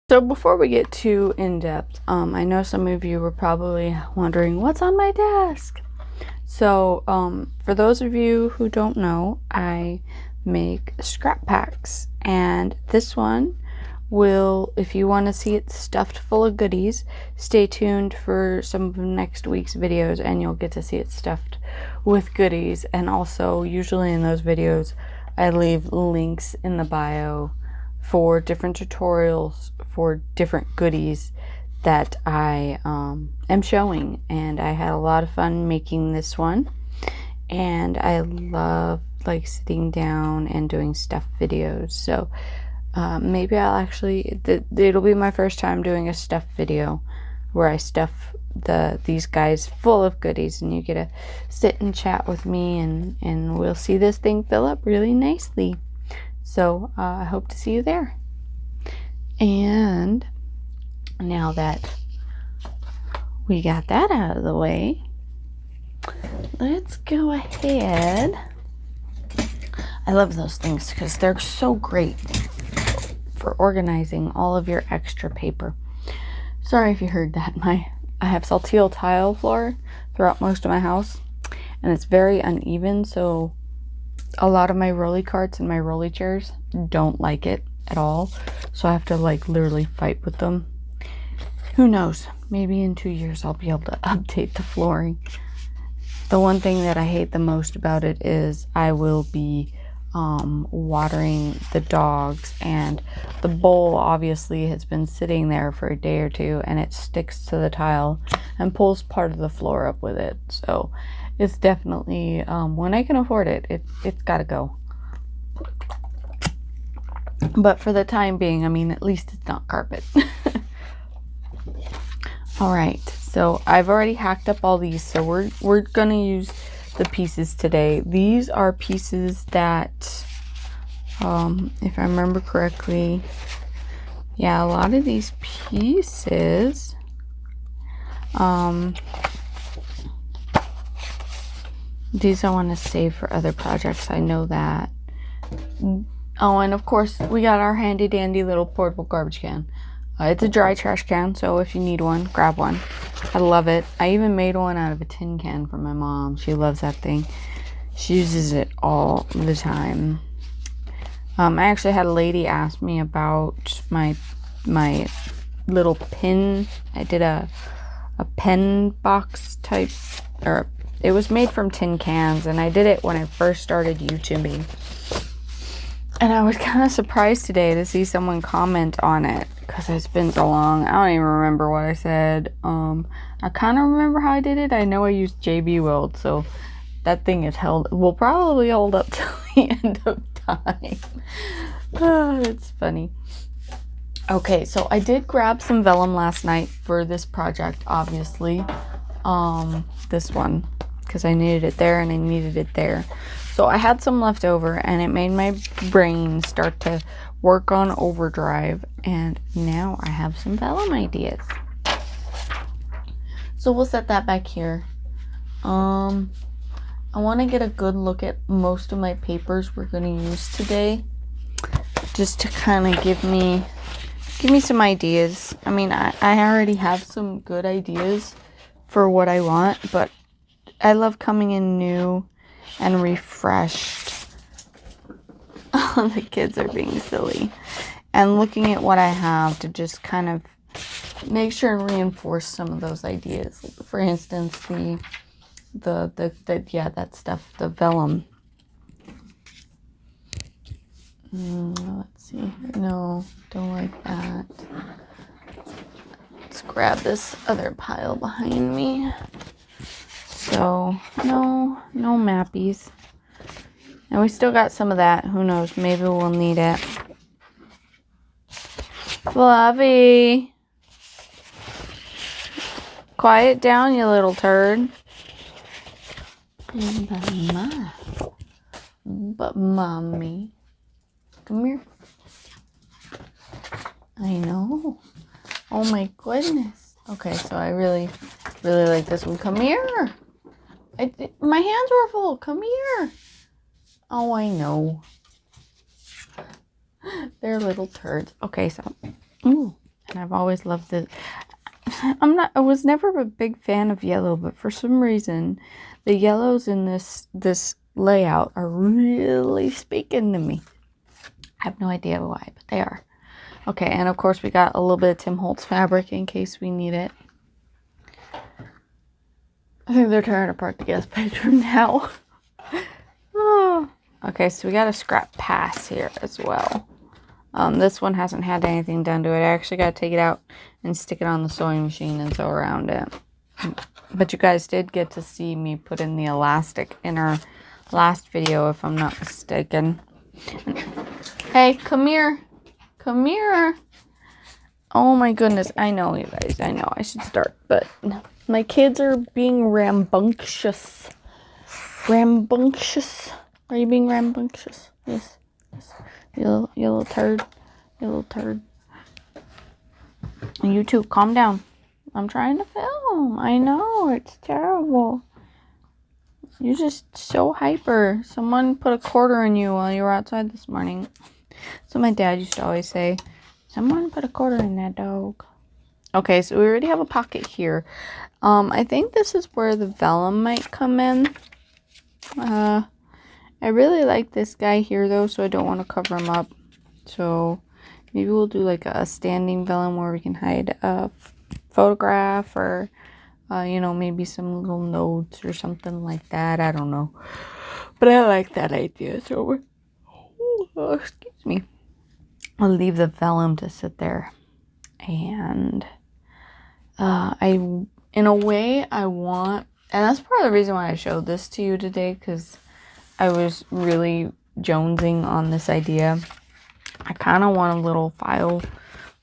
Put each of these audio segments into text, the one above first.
So before we get too in-depth, I know some of you were probably wondering what's on my desk. So for those of you who don't know, I make scrap packs, and this one will, if you want to see it stuffed full of goodies, stay tuned for some of next week's videos and you'll get to see it stuffed with goodies. And also, usually in those videos I leave links in the bio for different tutorials for different goodies that I am showing. And I had a lot of fun making this one, and I love like sitting down and doing stuff videos. So maybe I'll actually, it'll be my first time doing a stuff video where I stuff these guys full of goodies, and you get to sit and chat with me, and we'll see this thing fill up really nicely. So I hope to see you there. And now that we got that out of the way, let's go ahead. I love those things because they're so great for organizing all of your extra paper. Sorry if you heard that. I have saltillo tile floor throughout most of my house, and it's very uneven, so a lot of my rolly carts and my rolly chairs don't like it at all, so I have to like literally fight with them. Who knows, maybe in 2 years I'll be able to update the flooring. The one thing that I hate the most about it is I will be watering the dogs, and the bowl obviously has been sitting there for a day or two, and it sticks to the tile and pulls part of the floor up with it. So it's definitely, when I can afford it, it's gotta go. But for the time being, I mean, at least it's not carpet. Alright, so I've already hacked up all these, so we're gonna use the pieces today. These are pieces that, if I remember correctly, yeah, a lot of these pieces, these I want to save for other projects, I know that. Oh, and of course, we got our handy dandy little portable garbage can. It's a dry trash can, so if you need one, grab one. I love it. I even made one out of a tin can for my mom. She loves that thing. She uses it all the time. I actually had a lady ask me about my little pin. I did a pen box type, or it was made from tin cans, and I did it when I first started YouTubing. And I was kind of surprised today to see someone comment on it, because it's been so long. I don't even remember what I said. I kind of remember how I did it. I know I used JB Weld, so that thing is will probably hold up till the end of time. Oh, it's funny. Okay, so I did grab some vellum last night for this project, obviously. This one, because I needed it there and I needed it there. So I had some left over, and it made my brain start to work on overdrive, and now I have some vellum ideas. So we'll set that back here. I want to get a good look at most of my papers we're going to use today, just to kind of give me some ideas. I mean, I already have some good ideas for what I want, but I love coming in new and refreshed. The kids are being silly. And looking at what I have to just kind of make sure and reinforce some of those ideas. For instance, that stuff, the vellum. Let's see. No, don't like that. Let's grab this other pile behind me. So, no mappies. And we still got some of that. Who knows? Maybe we'll need it. Fluffy. Quiet down, you little turd. But mommy. Come here. I know. Oh my goodness. Okay, so I really like this one. Come here. My hands were full. Come here. Oh, I know. They're little turds. Okay, so, ooh, and I've always loved this. I was never a big fan of yellow, but for some reason, the yellows in this layout are really speaking to me. I have no idea why, but they are. Okay, and of course we got a little bit of Tim Holtz fabric in case we need it. I think they're tearing apart the guest bedroom now. Oh. Okay, so we got a scrap pass here as well. This one hasn't had anything done to it. I actually got to take it out and stick it on the sewing machine and sew around it. But you guys did get to see me put in the elastic in our last video, if I'm not mistaken. Hey, come here. Come here. Oh my goodness. I know, you guys. I know I should start, but my kids are being rambunctious. Rambunctious. Are you being rambunctious? Yes. Yes. You little turd. You little turd. And you too, calm down. I'm trying to film. I know, it's terrible. You're just so hyper. Someone put a quarter in you while you were outside this morning. So my dad used to always say, someone put a quarter in that dog. Okay, so we already have a pocket here. I think this is where the vellum might come in. I really like this guy here though, so I don't want to cover him up. So maybe we'll do like a standing vellum where we can hide a photograph or, you know, maybe some little notes or something like that. I don't know. But I like that idea. So excuse me. I'll leave the vellum to sit there. And in a way, I want, and that's part of the reason why I showed this to you today, because I was really jonesing on this idea. I kind of want a little file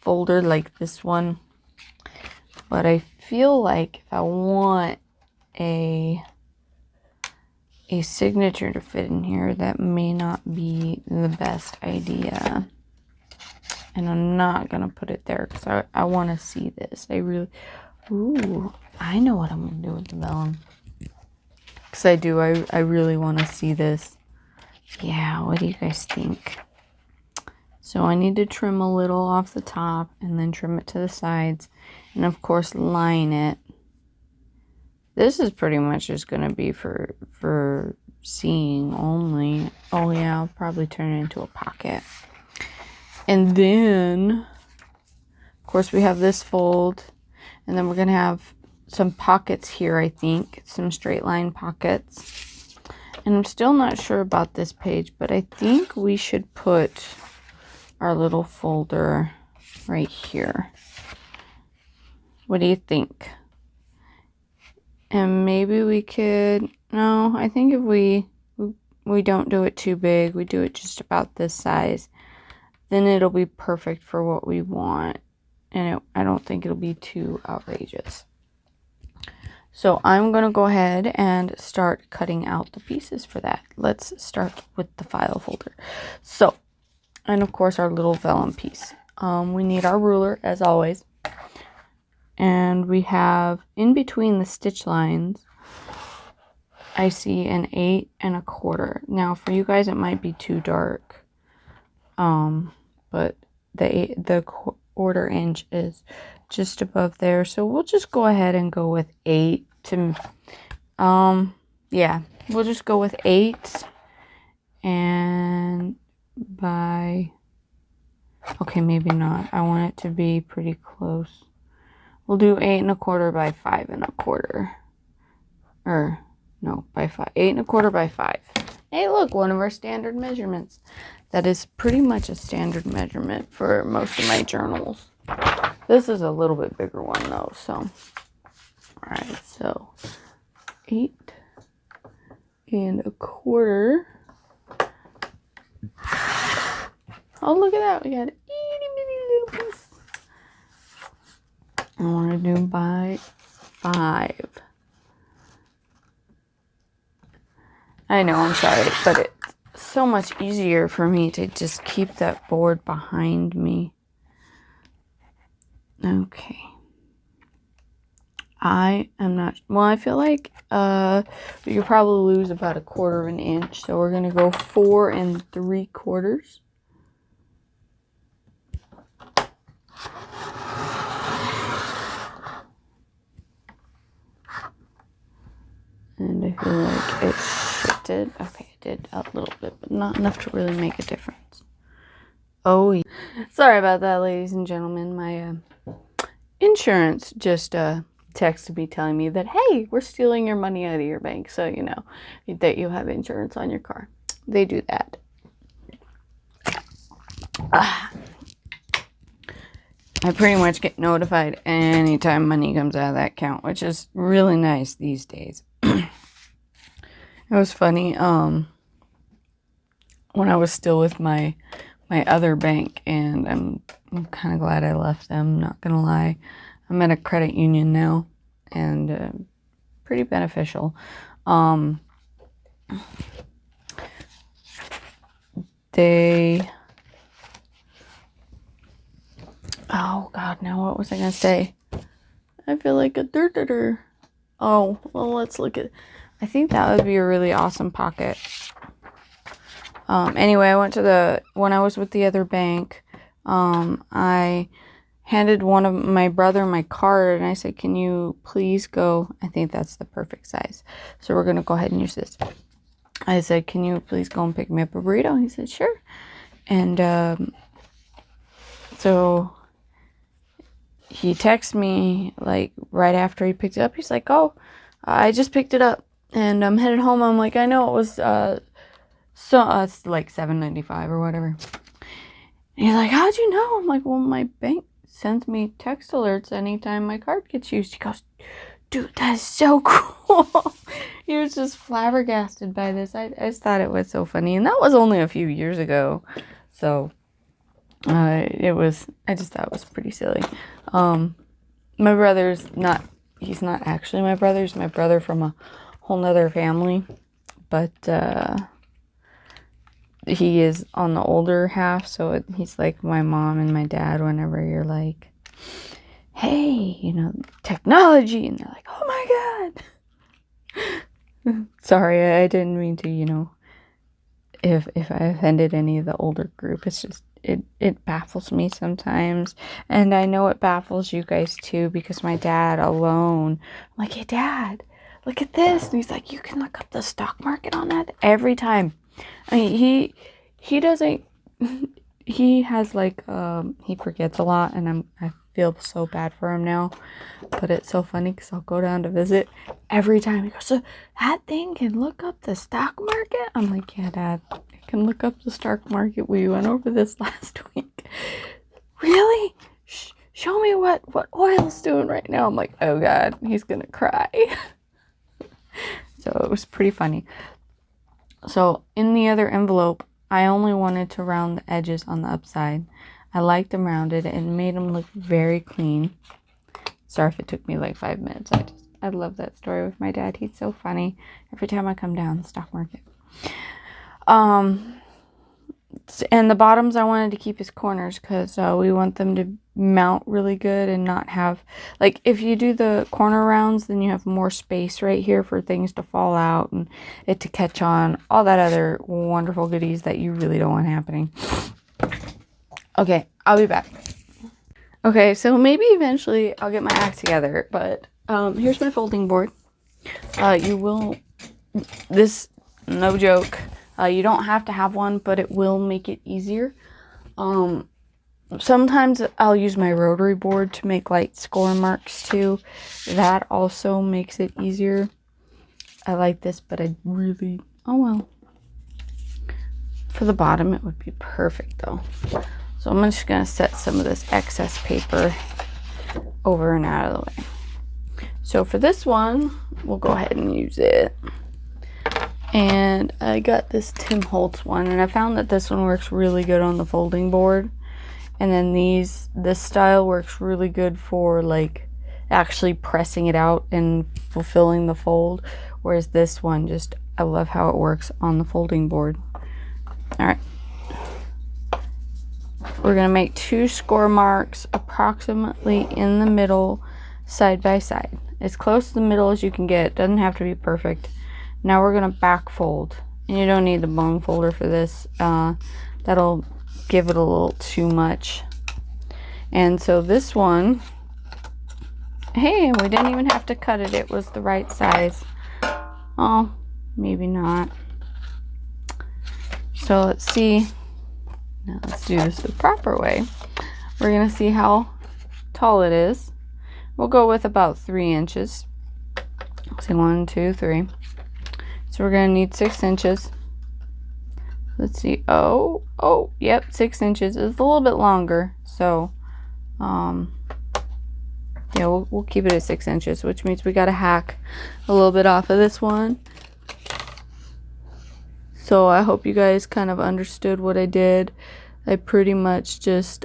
folder like this one, but I feel like if I want a signature to fit in here, that may not be the best idea. And I'm not gonna put it there because I want to see this. Ooh, I know what I'm gonna do with the vellum. Because I really want to see this. Yeah, what do you guys think? So I need to trim a little off the top and then trim it to the sides. And of course, line it. This is pretty much just going to be for seeing only. Oh yeah, I'll probably turn it into a pocket. And then, of course, we have this fold. And then we're going to have some pockets here, I think. Some straight line pockets. And I'm still not sure about this page, but I think we should put our little folder right here. What do you think? And maybe we could, no, I think if we don't do it too big, we do it just about this size, then it'll be perfect for what we want. And I don't think it'll be too outrageous. So I'm going to go ahead and start cutting out the pieces for that. Let's start with the file folder. So, and of course our little vellum piece. We need our ruler as always. And we have in between the stitch lines, I see an 8 1/4. Now for you guys it might be too dark. But the quarter inch is just above there, so we'll just go ahead and go with 8 to yeah, we'll just go with 8 and by, okay, maybe not, I want it to be pretty close. We'll do 8 1/4 by 5 1/4, or no, by 5, 8 1/4 by 5. Hey look, one of our standard measurements. That is pretty much a standard measurement for most of my journals. This is a little bit bigger one though, so. Alright, so 8 1/4. Oh, look at that. We got itty bitty loops. I want to do by 5. I know, I'm sorry, but it's so much easier for me to just keep that board behind me. Okay. I am not, well, I feel like you could probably lose about 1/4 of an inch. So we're going to go 4 3/4. And I feel like it shifted. Okay, it did a little bit, but not enough to really make a difference. Oh, yeah. Sorry about that, ladies and gentlemen. My insurance just texted me telling me that, hey, we're stealing your money out of your bank. So, you know, that you have insurance on your car. They do that. I pretty much get notified anytime money comes out of that account, which is really nice these days. It was funny, when I was still with my other bank, and I'm kind of glad I left them, not gonna lie. I'm at a credit union now, and pretty beneficial. Oh god, now what was I gonna say? I feel like a Oh, well, let's look at, I think that would be a really awesome pocket. Anyway, I went to when I was with the other bank, I handed one of my brother my card, and I said, can you please go, I think that's the perfect size, so we're gonna go ahead and use this. I said, can you please go and pick me up a burrito? He said, sure. And so he texted me like right after he picked it up. He's like, oh, I just picked it up and I'm headed home. I'm like, I know it was it's like $7.95 or whatever. And he's like, how'd you know? I'm like, well, my bank sends me text alerts anytime my card gets used. He goes, dude, that's so cool. He was just flabbergasted by this. I just thought it was so funny, and that was only a few years ago, so I just thought it was pretty silly. My brother's not, he's not actually my brother. He's my brother from a whole nother family, but he is on the older half, so he's like my mom and my dad whenever you're like, hey, you know, technology, and they're like, oh my god. Sorry, I didn't mean to, you know, if I offended any of the older group. It's just, it baffles me sometimes, and I know it baffles you guys too, because my dad alone, I'm like, hey dad, look at this, and he's like, you can look up the stock market on that every time. I mean, he doesn't, he has like, he forgets a lot, and I feel so bad for him now, but it's so funny because I'll go down to visit every time. He goes, so that thing can look up the stock market? I'm like, yeah, dad, it can look up the stock market. We went over this last week. Really? Show me what oil's doing right now. I'm like, oh god, he's gonna cry. So it was pretty funny. So in the other envelope, I only wanted to round the edges on the upside. I liked them rounded and made them look very clean. Sorry if it took me like 5 minutes. I love that story with my dad. He's so funny. Every time I come down the stock market. And the bottoms I wanted to keep as corners because we want them to mount really good and not have, like, if you do the corner rounds, then you have more space right here for things to fall out and it to catch on, all that other wonderful goodies that you really don't want happening. Okay, I'll be back. Okay, so maybe eventually I'll get my act together, but here's my folding board. No joke, you don't have to have one, but it will make it easier. Sometimes I'll use my rotary board to make like score marks too. That also makes it easier. I like this, but I really, oh well. For the bottom, it would be perfect though. So I'm just going to set some of this excess paper over and out of the way. So for this one, we'll go ahead and use it. And I got this Tim Holtz one, and I found that this one works really good on the folding board. And then this style works really good for like actually pressing it out and fulfilling the fold. Whereas this one, just, I love how it works on the folding board. All right. We're going to make 2 score marks approximately in the middle, side by side. as close to the middle as you can get. It doesn't have to be perfect. Now we're gonna back fold, and you don't need the bone folder for this. That'll give it a little too much. And so this one, hey, we didn't even have to cut it. It was the right size. Oh, maybe not. So let's see. Now let's do this the proper way. We're gonna see how tall it is. We'll go with about 3 inches. See, 1, 2, 3. So we're gonna need 6 inches. Let's see. Oh, yep, 6 inches. It's a little bit longer. So, yeah, we'll keep it at 6 inches, which means we gotta hack a little bit off of this one. So I hope you guys kind of understood what I did. I pretty much just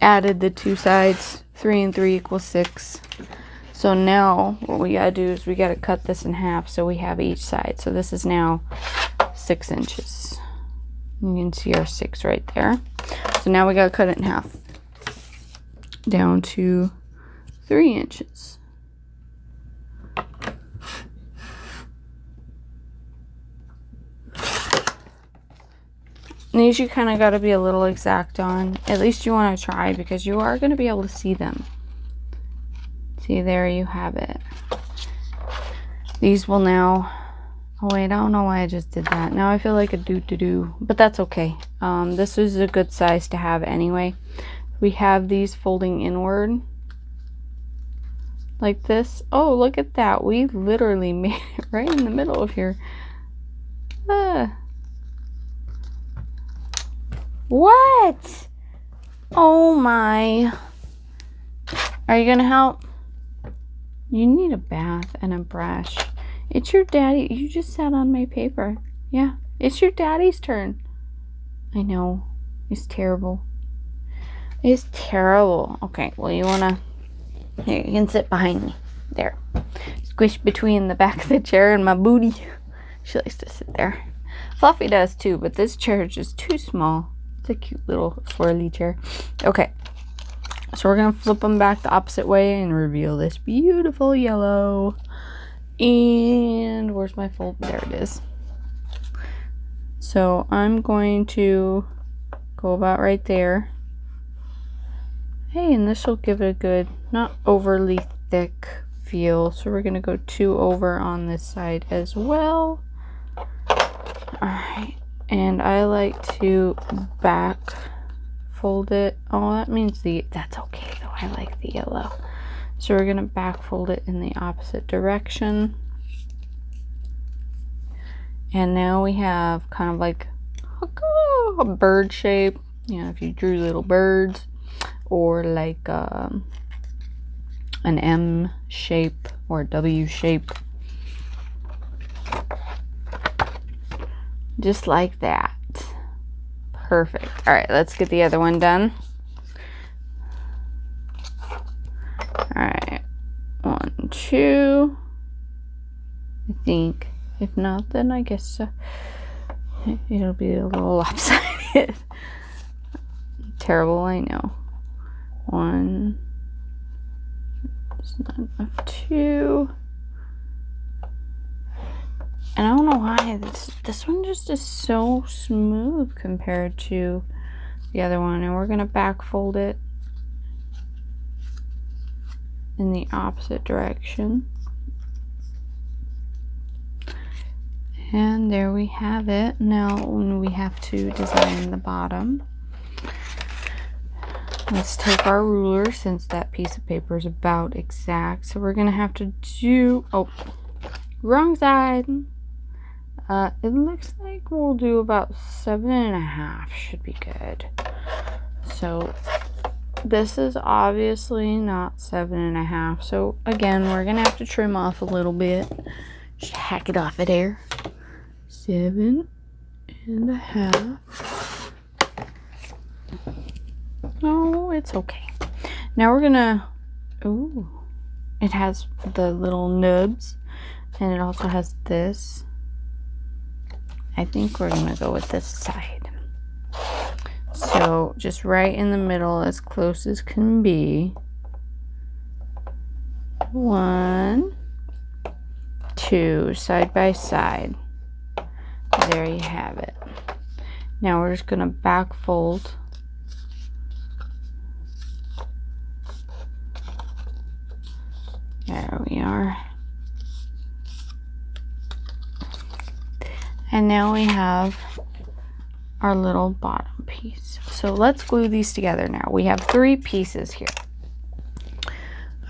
added the 2 sides. 3 and 3 equals 6. So now what we gotta do is we gotta cut this in half so we have each side. So this is now 6 inches. You can see our 6 right there. So now we gotta cut it in half down to 3 inches. These you kind of got to be a little exact on. At least you want to try, because you are going to be able to see them. See, there you have it. These will now... Oh wait, I don't know why I just did that. Now I feel like a do-do-do, but that's okay. This is a good size to have anyway. We have these folding inward like this. Oh, look at that. We literally made it right in the middle of here. What? Oh my. Are you gonna help? You need a bath and a brush. It's your daddy. You just sat on my paper. Yeah, it's your daddy's turn. I know. It's terrible. It's terrible. Okay, well, you wanna... Here, you can sit behind me. There. Squish between the back of the chair and my booty. She likes to sit there. Fluffy does too, but this chair is just too small. It's a cute little swirly chair. Okay. So we're going to flip them back the opposite way and reveal this beautiful yellow. And where's my fold? There it is. So I'm going to go about right there. Hey, and this will give it a good, not overly thick feel. So we're going to go 2 over on this side as well. Alright. And I like to back fold it. Oh, that means that's okay though. I like the yellow. So we're going to back fold it in the opposite direction. And now we have kind of like a bird shape. You know, if you drew little birds, or like an M shape or a W shape. Just like that. Perfect. All right, let's get the other one done. All right, 1, 2. I think. If not, then I guess it'll be a little lopsided. Terrible, I know. 1. It's not enough. 2. And I don't know why this one just is so smooth compared to the other one. And we're gonna back fold it in the opposite direction. And there we have it. Now we have to design the bottom. Let's take our ruler, since that piece of paper is about exact. So we're gonna have to do, oh, wrong side. It looks like we'll do about 7.5 should be good. So this is obviously not 7.5. So again, we're gonna have to trim off a little bit. Just hack it off of there. 7.5. Oh, it's okay. Now we're gonna, ooh, it has the little nubs, and it also has this. I think we're gonna go with this side. So So just right in the middle, as close as can be. 1, 2, side by side. There you have it. Now we're just gonna back fold. There we are. And now we have our little bottom piece. So let's glue these together now. We have 3 pieces here.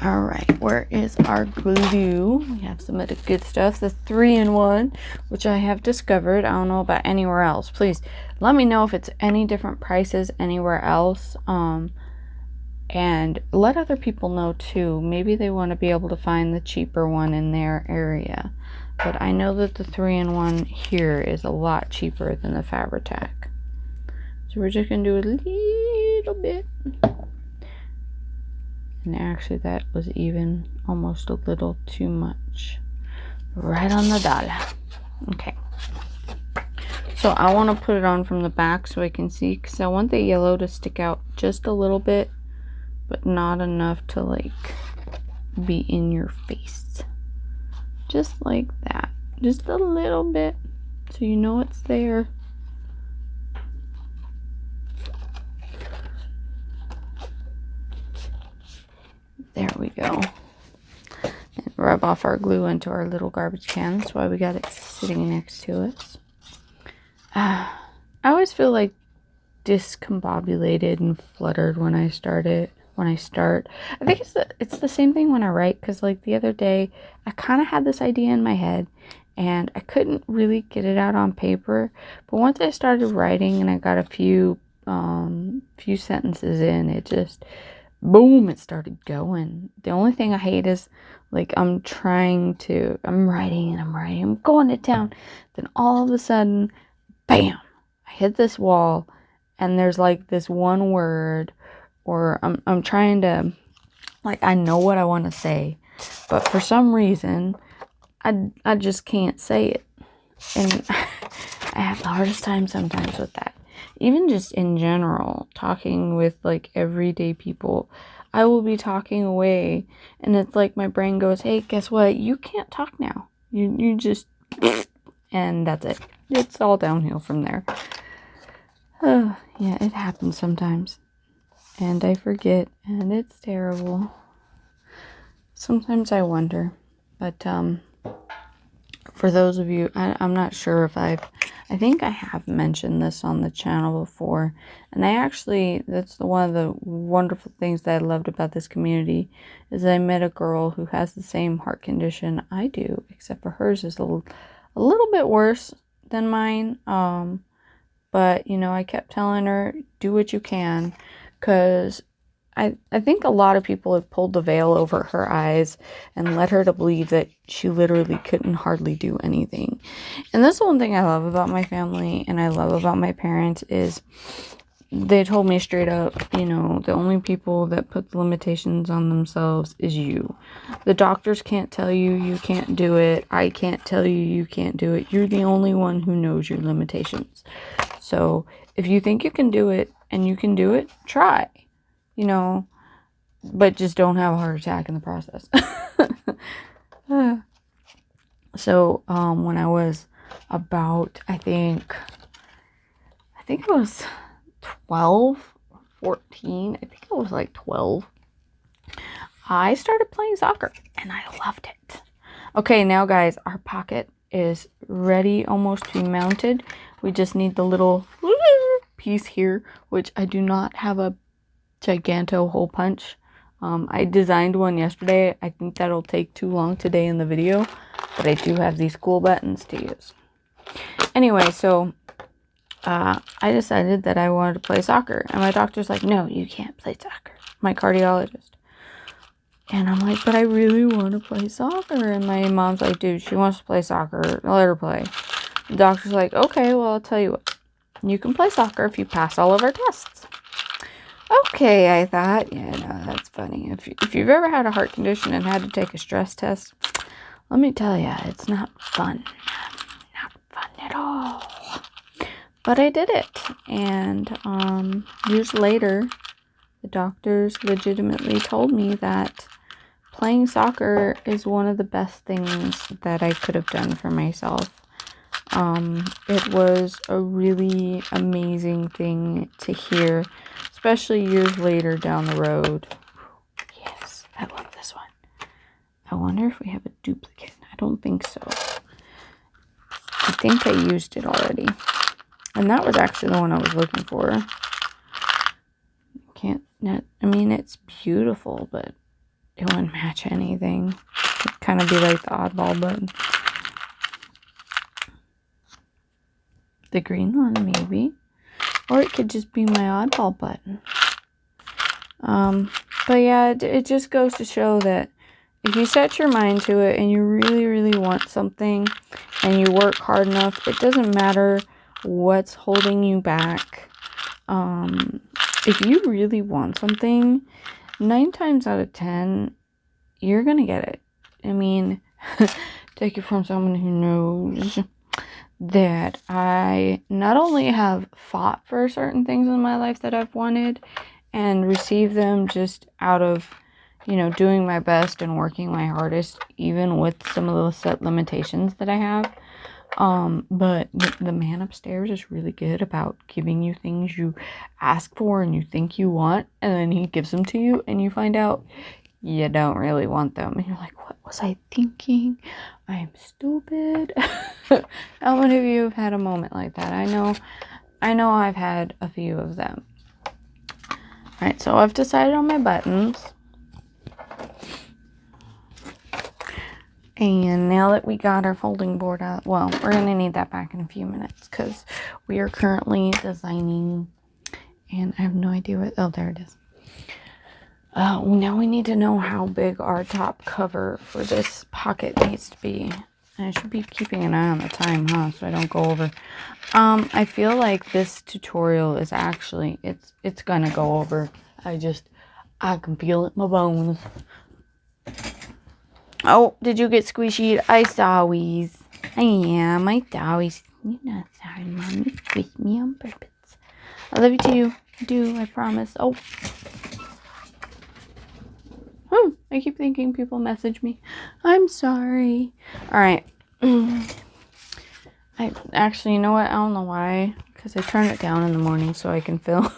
All right, where is our glue? We have some of the good stuff, the 3-in-1, which I have discovered. I don't know about anywhere else. Please let me know if it's any different prices anywhere else. And let other people know too. Maybe they want to be able to find the cheaper one in their area. But I know that the 3-in-1 here is a lot cheaper than the Fabri-Tac. So we're just going to do a little bit. And actually that was even almost a little too much. Right on the dollar. Okay. So I want to put it on from the back so I can see, because I want the yellow to stick out just a little bit, but not enough to like be in your face. Just like that. Just a little bit so you know it's there. There we go. And rub off our glue into our little garbage can. That's why we got it sitting next to us. I always feel like discombobulated and fluttered when I start. I think it's the same thing when I write, because like the other day I kind of had this idea in my head and I couldn't really get it out on paper, but once I started writing and I got a few sentences in, it just boom, it started going. The only thing I hate is like I'm writing, I'm going to town, then all of a sudden bam, I hit this wall and there's like this one word, or I'm trying to, like, I know what I want to say, but for some reason I just can't say it. And I have the hardest time sometimes with that. Even just in general, talking with like everyday people, I will be talking away and it's like my brain goes, hey, guess what? You can't talk now. You just, and that's it. It's all downhill from there. Oh, yeah, it happens sometimes. And I forget, and it's terrible. Sometimes I wonder, but for those of you, I'm not sure if I think I have mentioned this on the channel before, and that's one of the wonderful things that I loved about this community, is I met a girl who has the same heart condition I do, except for hers is a little bit worse than mine, but, you know, I kept telling her, do what you can, because I think a lot of people have pulled the veil over her eyes and led her to believe that she literally couldn't hardly do anything. And that's the one thing I love about my family and I love about my parents is they told me straight up, you know, the only people that put the limitations on themselves is you. The doctors can't tell you you can't do it. I can't tell you you can't do it. You're the only one who knows your limitations. So if you think you can do it and you can do it, try. You know, but just don't have a heart attack in the process. So, when I was about, I think I was 12, 14, I think I was like 12, I started playing soccer, and I loved it. Okay, now guys, our pocket is ready almost to be mounted. We just need the little piece here, which I do not have a giganto hole punch. I designed one yesterday. I think that'll take too long today in the video, but I do have these cool buttons to use. Anyway, so I decided that I wanted to play soccer, and my doctor's like, no, you can't play soccer, my cardiologist. And I'm like, but I really want to play soccer. And my mom's like, dude, she wants to play soccer, let her play. The doctor's like, okay, well, I'll tell you what, you can play soccer if you pass all of our tests. Okay, I thought, yeah, no, that's funny. If you've ever had a heart condition and had to take a stress test, let me tell you, it's not fun. Not fun at all. But I did it. And years later, the doctors legitimately told me that playing soccer is one of the best things that I could have done for myself. It was a really amazing thing to hear, especially years later down the road. Yes, I love this one. I wonder if we have a duplicate. I don't think so. I think I used it already. And that was actually the one I was looking for. I mean, it's beautiful, but it wouldn't match anything. It'd kind of be like the oddball button. The green one, maybe. Or it could just be my oddball button. But yeah, it just goes to show that if you set your mind to it and you really, really want something and you work hard enough, it doesn't matter what's holding you back. If you really want something, 9 times out of 10, you're going to get it. I mean, take it from someone who knows that I not only have fought for certain things in my life that I've wanted and received them just out of, doing my best and working my hardest, even with some of those set limitations that I have. But the man upstairs is really good about giving you things you ask for and you think you want, and then he gives them to you and you find out you don't really want them. And you're like, what was I thinking? I'm stupid. How many of you have had a moment like that? I know I've had a few of them. Alright, so I've decided on my buttons. And now that we got our folding board out, well, we're going to need that back in a few minutes because we are currently designing, and I have no idea what, oh, there it is. Now we need to know how big our top cover for this pocket needs to be. And I should be keeping an eye on the time, so I don't go over. I feel like this tutorial is actually, it's going to go over. I can feel it in my bones. Oh, did you get squishy? I sorry. I am. I sorry. You're not sorry, Mom. You squished me on purpose. I love you too. I do. I promise. Oh. I keep thinking people message me. I'm sorry. Alright. I actually, you know what? I don't know why. Because I turn it down in the morning so I can film.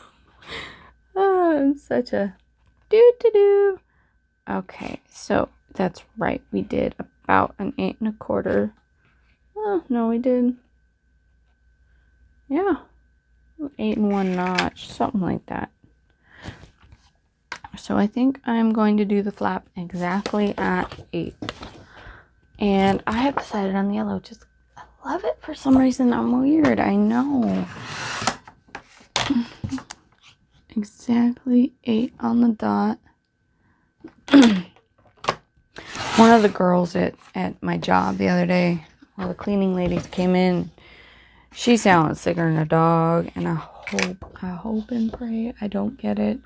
I'm such a do-do-do. Okay, so that's right. We did about an 8 1/4. Oh, no, we did. Yeah. 8 1 notch. Something like that. So I think I'm going to do the flap exactly at 8. And I have decided on the yellow. I love it for some reason. I'm weird. I know. Exactly 8 on the dot. One of the girls at my job the other day, one of the cleaning ladies came in. She sounded sicker than a dog, and I hope and pray I don't get it.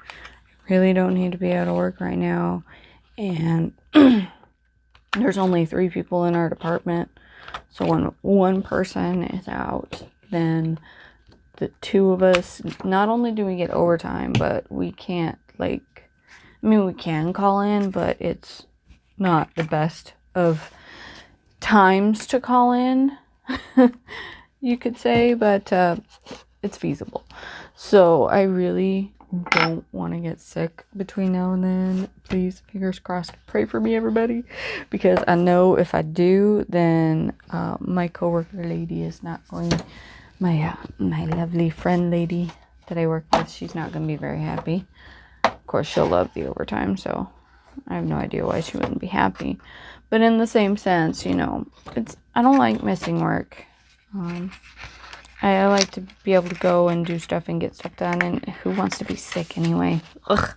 I really don't need to be out of work right now. And there's only 3 people in our department. So when one person is out, then the 2 of us, not only do we get overtime, but we can't, we can call in, but it's not the best of times to call in, you could say, but it's feasible. So I really don't want to get sick between now and then. Please, fingers crossed, pray for me, everybody, because I know if I do, then my coworker lady is not going, my lovely friend lady that I work with, she's not going to be very happy. Of course, she'll love the overtime, so I have no idea why she wouldn't be happy. But in the same sense, I don't like missing work. I like to be able to go and do stuff and get stuff done, and who wants to be sick anyway? Ugh.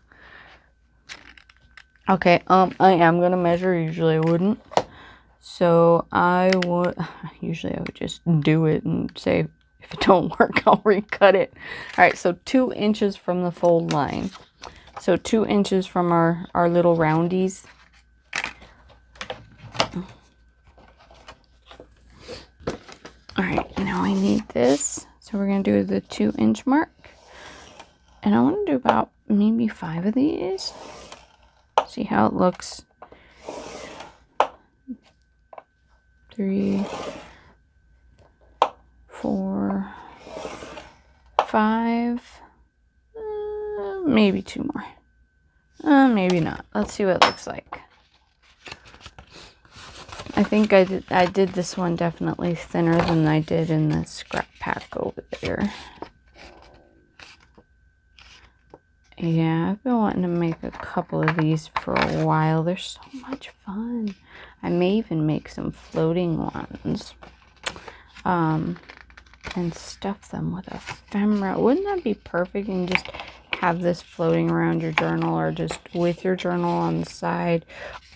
Okay, I am gonna measure. Usually I wouldn't. So usually I would just do it and say, if it don't work, I'll recut it. Alright, so 2 inches from the fold line. So 2 inches from our little roundies. Alright, now I need this. So So we're going to do the 2-inch mark. And I want to do about maybe 5 of these. See how it looks. 3, 4, 5. Maybe 2 more. Maybe not. Let's see what it looks like. I think I did this one definitely thinner than I did in the scrap pack over there. Yeah, I've been wanting to make a couple of these for a while. They're so much fun. I may even make some floating ones. And stuff them with ephemera. Wouldn't that be perfect? And just have this floating around your journal, or just with your journal on the side.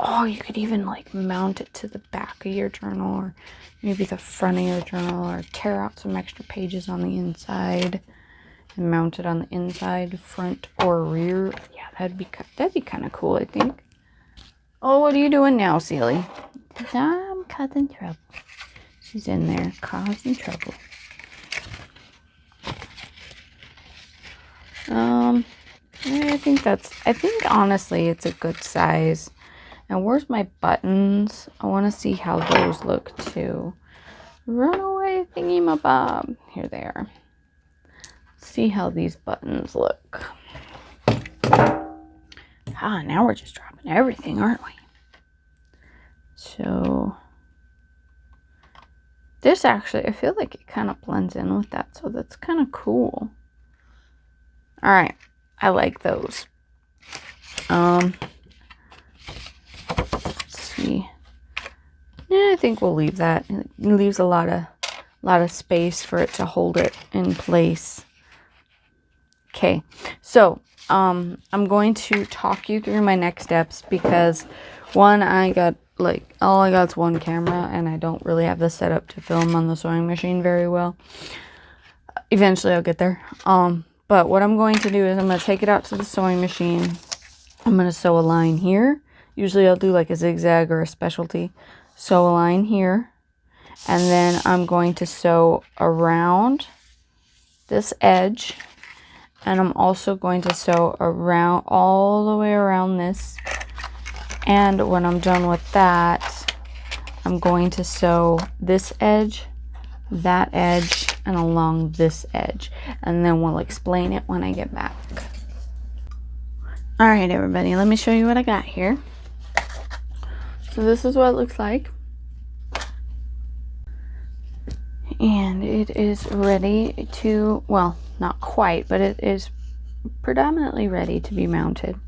Oh, you could even like mount it to the back of your journal, or maybe the front of your journal, or tear out some extra pages on the inside and mount it on the inside, front or rear. Yeah, that'd be kind of cool, I think. Oh, what are you doing now, Sealy? I'm causing trouble. She's in there causing trouble. I think honestly it's a good size. And where's my buttons? I want to see how those look too. Runaway thingy my bob. Here they are. Let's see how these buttons look. Ah, now we're just dropping everything, aren't we? So this actually, I feel like it kind of blends in with that, so that's kind of cool. All right, I like those. Let's see. Yeah, I think we'll leave that. It leaves a lot of space for it to hold it in place. Okay, so I'm going to talk you through my next steps because one, all I got is one camera and I don't really have the setup to film on the sewing machine very well. Eventually I'll get there. But what I'm going to do is I'm going to take it out to the sewing machine. I'm going to sew a line here. Usually I'll do like a zigzag or a specialty. Sew a line here. And then I'm going to sew around this edge. And I'm also going to sew around all the way around this. And when I'm done with that, I'm going to sew this edge, that edge, and along this edge. And then we'll explain it when I get back. Alright everybody, let me show you what I got here. So this is what it looks like. And it is ready to, well, not quite, but it is predominantly ready to be mounted.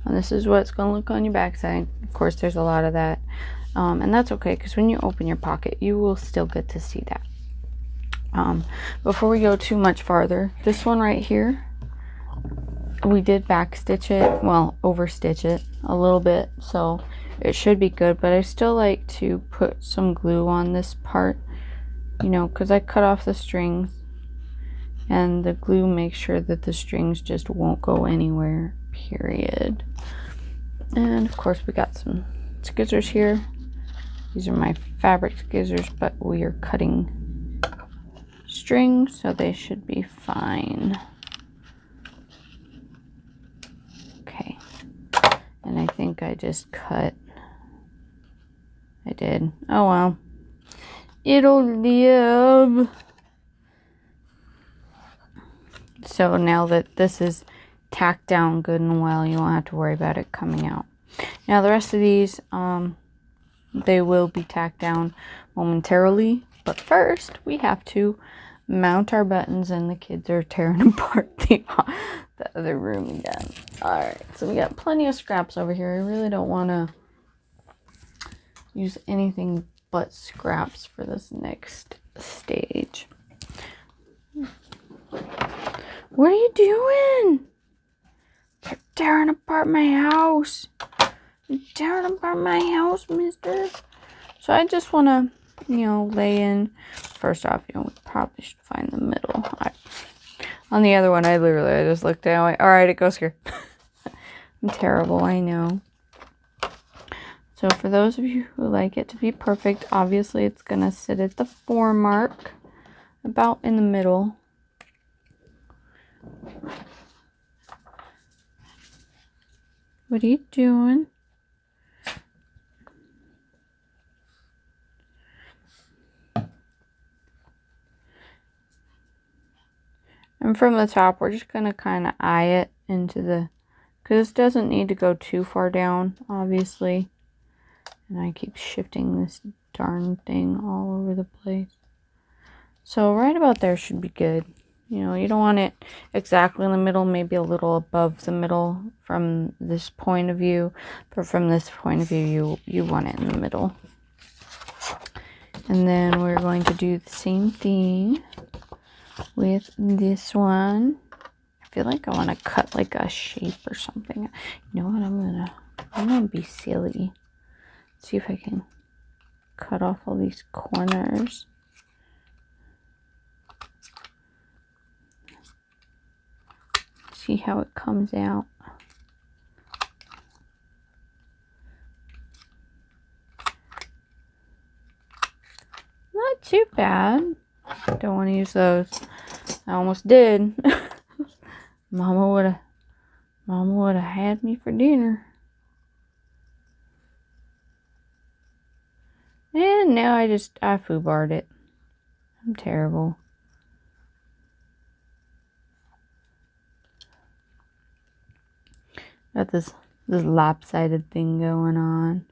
And this is what it's going to look on your backside. Of course, there's a lot of that. And that's okay, because when you open your pocket, you will still get to see that. Before we go too much farther, this one right here, we did backstitch it, well, overstitch it a little bit, so it should be good. But I still like to put some glue on this part, you know, because I cut off the strings, and the glue makes sure that the strings just won't go anywhere, period. And of course we got some scissors here. These are my fabric scissors, but we are cutting string, so they should be fine. Okay, and I think I just cut. I did. Oh well, it'll live. So now that this is tacked down good and well, you won't have to worry about it coming out. Now the rest of these, they will be tacked down momentarily, but first we have to mount our buttons, and the kids are tearing apart the other room again. Alright, so we got plenty of scraps over here. I really don't want to use anything but scraps for this next stage. What are you doing? You're tearing apart my house. You're tearing apart my house, mister. So I just want to, you know, lay in. First off, you know, we probably should find the middle. On the other one, I just looked down. Like, all right, it goes here. I'm terrible, I know. So for those of you who like it to be perfect, obviously it's going to sit at the 4 mark, about in the middle. What are you doing? And from the top, we're just going to kind of eye it into the... Because this doesn't need to go too far down, obviously. And I keep shifting this darn thing all over the place. So right about there should be good. You know, you don't want it exactly in the middle, maybe a little above the middle from this point of view. But from this point of view, you want it in the middle. And then we're going to do the same thing with this one. I feel like I want to cut like a shape or something. You know what? I'm gonna be silly. See if I can cut off all these corners. See how it comes out. Not too bad. Don't want to use those. I almost did. Mama would have had me for dinner. And now I foobarred it. I'm terrible. Got this lopsided thing going on.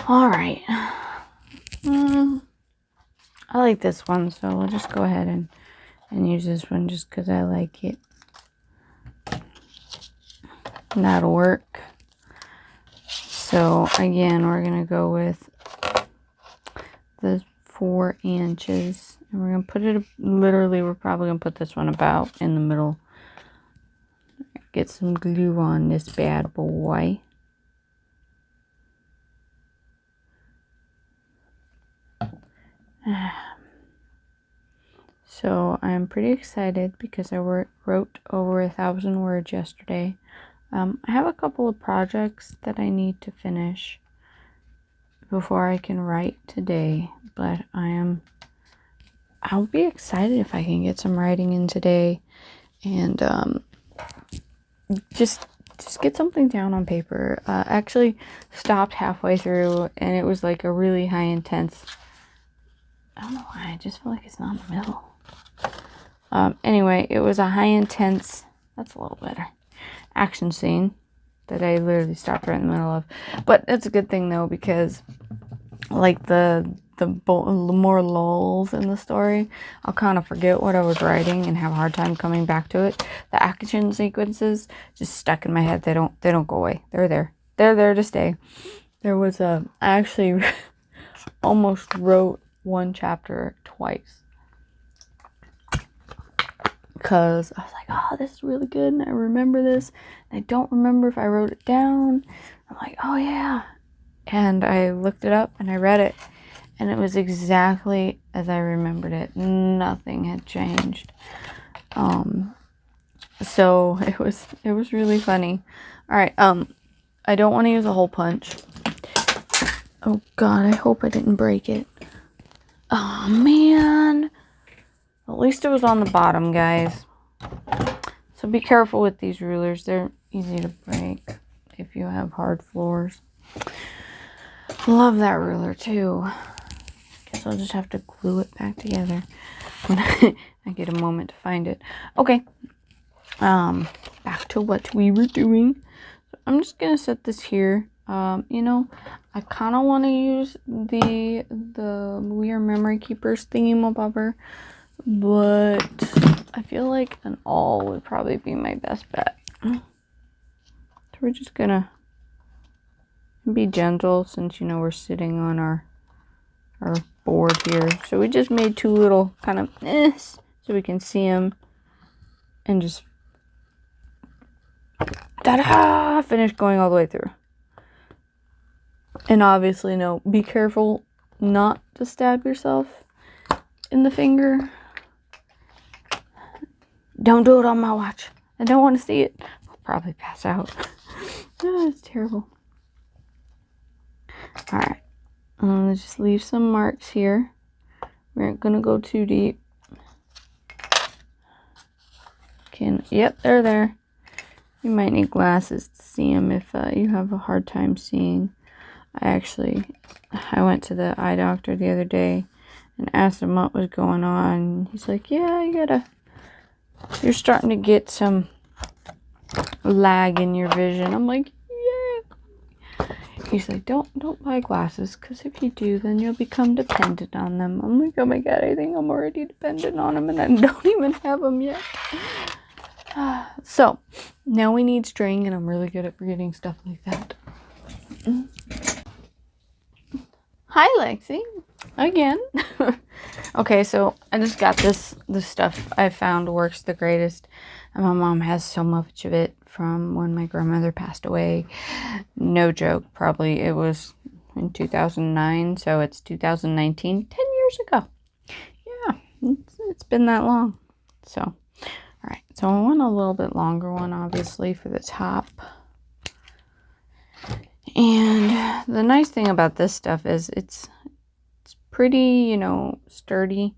Alright. I like this one, so we'll just go ahead and use this one just because I like it. And that'll work. So again, we're going to go with the 4 inches. And we're going to put it, literally, we're probably going to put this one about in the middle. Get some glue on this bad boy. So I'm pretty excited because I wrote over 1,000 words yesterday. I have a couple of projects that I need to finish before I can write today, but I'll be excited if I can get some writing in today and just get something down on paper. Actually stopped halfway through and it was like a really high intense, I don't know why, I just feel like it's not in the middle. Anyway, it was a high intense, that's a little better, action scene that I literally stopped right in the middle of. But it's a good thing though, because like the more lulls in the story, I'll kind of forget what I was writing and have a hard time coming back to it. The action sequences just stuck in my head. They don't go away. They're there. They're there to stay. There was I actually almost wrote one chapter twice. Because I was like, oh, this is really good, and I remember this. And I don't remember if I wrote it down. I'm like, oh yeah. And I looked it up and I read it. And it was exactly as I remembered it. Nothing had changed. So it was really funny. Alright, I don't want to use a hole punch. Oh god, I hope I didn't break it. Oh man. At least it was on the bottom, guys. So be careful with these rulers. They're easy to break if you have hard floors. Love that ruler too. Guess I'll just have to glue it back together when I get a moment to find it. Okay. Back to what we were doing. So I'm just gonna set this here. You know, I kind of want to use the We Are Memory Keepers thingy-mabobber, but I feel like an awl would probably be my best bet. So we're just gonna be gentle since, you know, we're sitting on our board here. So we just made two little kind of so we can see them and just ta-da! Finish going all the way through. And obviously, no, be careful not to stab yourself in the finger. Don't do it on my watch. I don't want to see it. I'll probably pass out. Oh, it's terrible. Alright. Just leave some marks here. We aren't gonna go too deep. Yep, they're there. You might need glasses to see them if you have a hard time seeing. I went to the eye doctor the other day and asked him what was going on. He's like, yeah, you're starting to get some lag in your vision. I'm like, yeah. He's like, don't buy glasses, because if you do, then you'll become dependent on them. I'm like, oh my god, I think I'm already dependent on them, and I don't even have them yet. So now we need string, and I'm really good at forgetting stuff like that. Hi, Lexi. Again. Okay, so I just got this stuff I found works the greatest. And my mom has so much of it from when my grandmother passed away. No joke. Probably it was in 2009, so it's 2019. 10 years ago. Yeah, it's been that long. So, all right. So I want a little bit longer one, obviously, for the top. And the nice thing about this stuff is it's pretty, sturdy.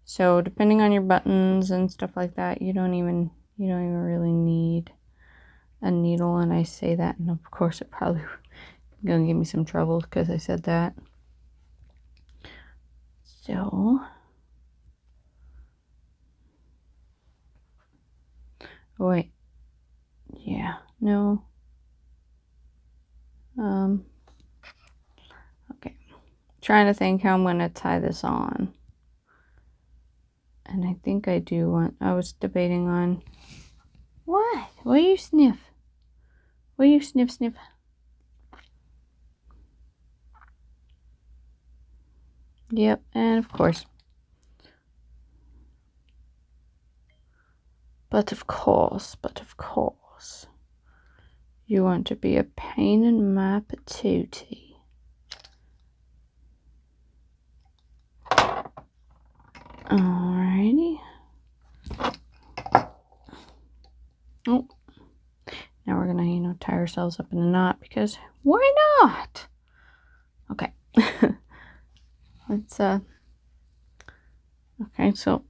So depending on your buttons and stuff like that, you don't even really need a needle. And I say that, and of course it probably gonna give me some trouble because I said that. So oh wait, yeah, no. Okay, trying to think how I'm gonna tie this on. And I think I do want, I was debating on, what? Will you sniff? Will you sniff? Yep, and of course. But of course, you want to be a pain in my patootie. Alrighty. Oh, now we're gonna, tie ourselves up in a knot, because why not? Okay. Let's, okay, so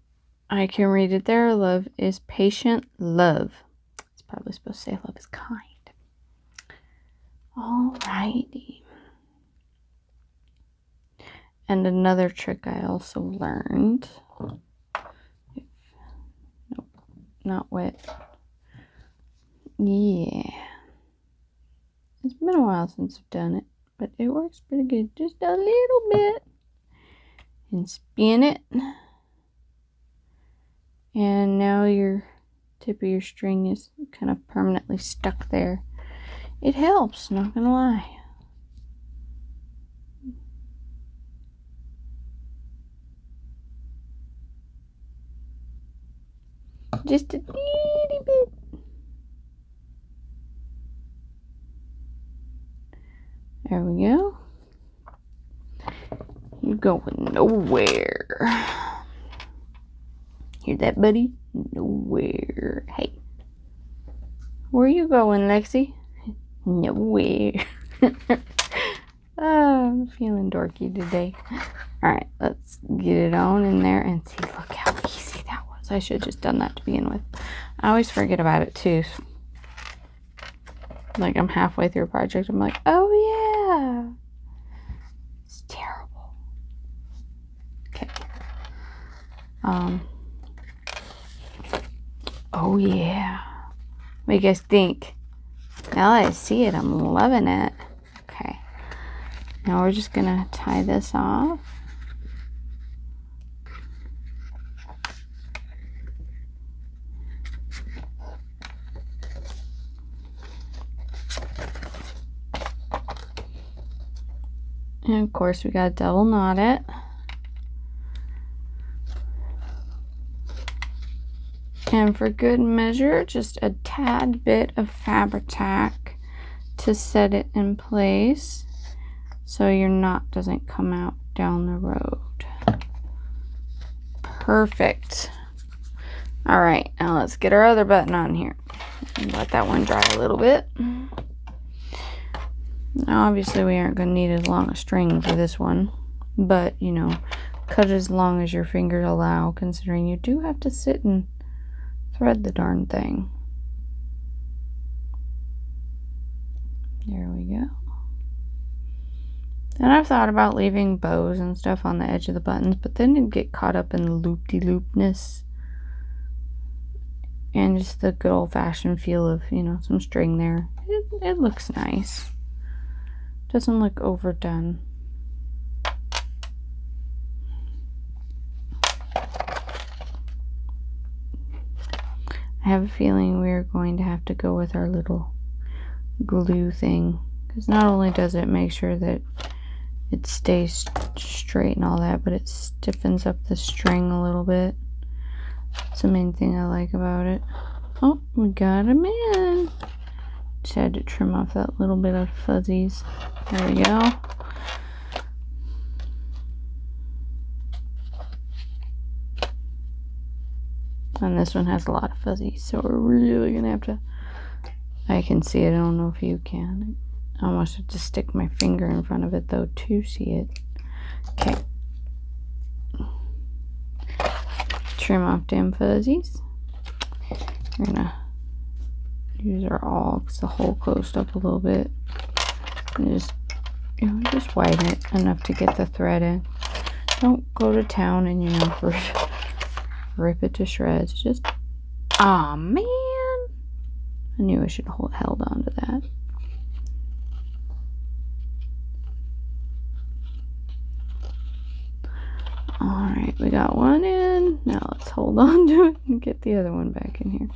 I can read it there. Love is patient. Love. It's probably supposed to say love is kind. Alrighty. And another trick I also learned. Nope, not wet. Yeah. It's been a while since I've done it, but it works pretty good. Just a little bit. And spin it. And now your tip of your string is kind of permanently stuck there. It helps, not gonna lie. Just a little bit. There we go. You're going nowhere. Hear that, buddy? Nowhere. Hey. Where you going, Lexi? Nowhere. Oh, I'm feeling dorky today. Alright, let's get it on in there and see. Look how easy that was. I should have just done that to begin with. I always forget about it too. Like, I'm halfway through a project, I'm like, oh yeah. It's terrible. Okay. Oh yeah. What do you guys think? Now that I see it, I'm loving it. Okay. Now we're just gonna tie this off. And of course we gotta double knot it. And for good measure, just a tad bit of Fabri-Tac to set it in place so your knot doesn't come out down the road. Perfect. All right, now let's get our other button on here. Let that one dry a little bit. Now, obviously we aren't going to need as long a string for this one, but you know, cut as long as your fingers allow, considering you do have to sit and thread the darn thing. There we go. And I've thought about leaving bows and stuff on the edge of the buttons, but then it'd get caught up in the loop-de-loopness and just the good old-fashioned feel of, you know, some string there. It looks nice. Doesn't look overdone. I have a feeling we're going to have to go with our little glue thing, because not only does it make sure that it stays straight and all that, but it stiffens up the string a little bit. That's the main thing I like about it. Oh, we got him in. Just had to trim off that little bit of fuzzies. There we go. And this one has a lot of fuzzies, so we're really gonna have to... I can see it, I don't know if you can. I almost have to stick my finger in front of it though to see it. Okay. Trim off them fuzzies. We're gonna use our awl because the hole closed up a little bit. And just, you know, just widen it enough to get the thread in. Don't go to town and, you know, rip it to shreds. Just, aw, man. I knew I should have held on to that. Alright, we got one in. Now let's hold on to it and get the other one back in here.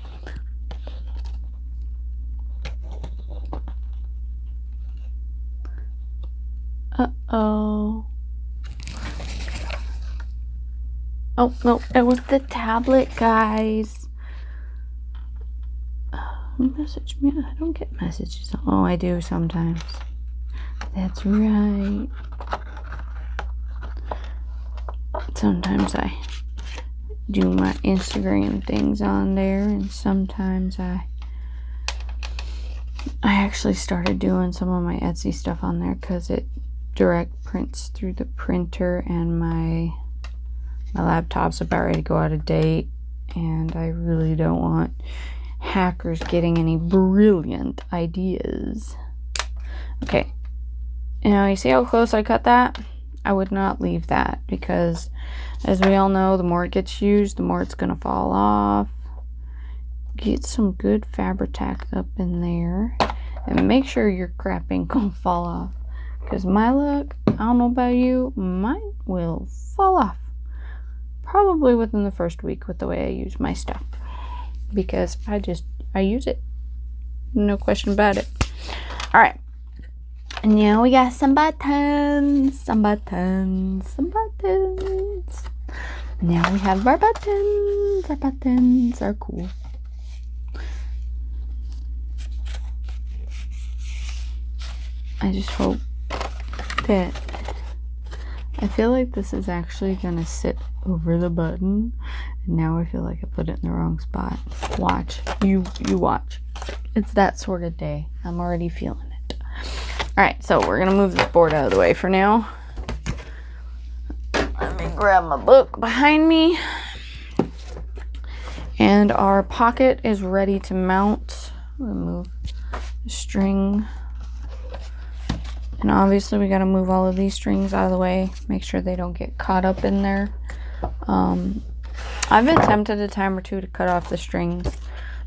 Uh-oh. Oh, no, it was the tablet, guys. Message me. I don't get messages. Oh, I do sometimes. That's right. Sometimes I do my Instagram things on there, and sometimes I actually started doing some of my Etsy stuff on there because it direct prints through the printer, and my laptop's about ready to go out of date, and I really don't want hackers getting any brilliant ideas. Okay, now you see how close I cut that? I would not leave that because, as we all know, the more it gets used, the more it's going to fall off. Get some good Fabri-Tac up in there, and make sure your crap ain't going to fall off, because my luck, I don't know about you, mine will fall off probably within the first week with the way I use my stuff, because I use it, no question about it. All right. And now we got some buttons. Now we have our buttons. Our buttons are cool. I just hope that... I feel like this is actually going to sit over the button. And now I feel like I put it in the wrong spot. Watch. You watch. It's that sort of day. I'm already feeling it. Alright, so we're going to move this board out of the way for now. Let me grab my book behind me. And our pocket is ready to mount. Remove the string. And obviously we got to move all of these strings out of the way. Make sure they don't get caught up in there. I've been tempted a time or two to cut off the strings,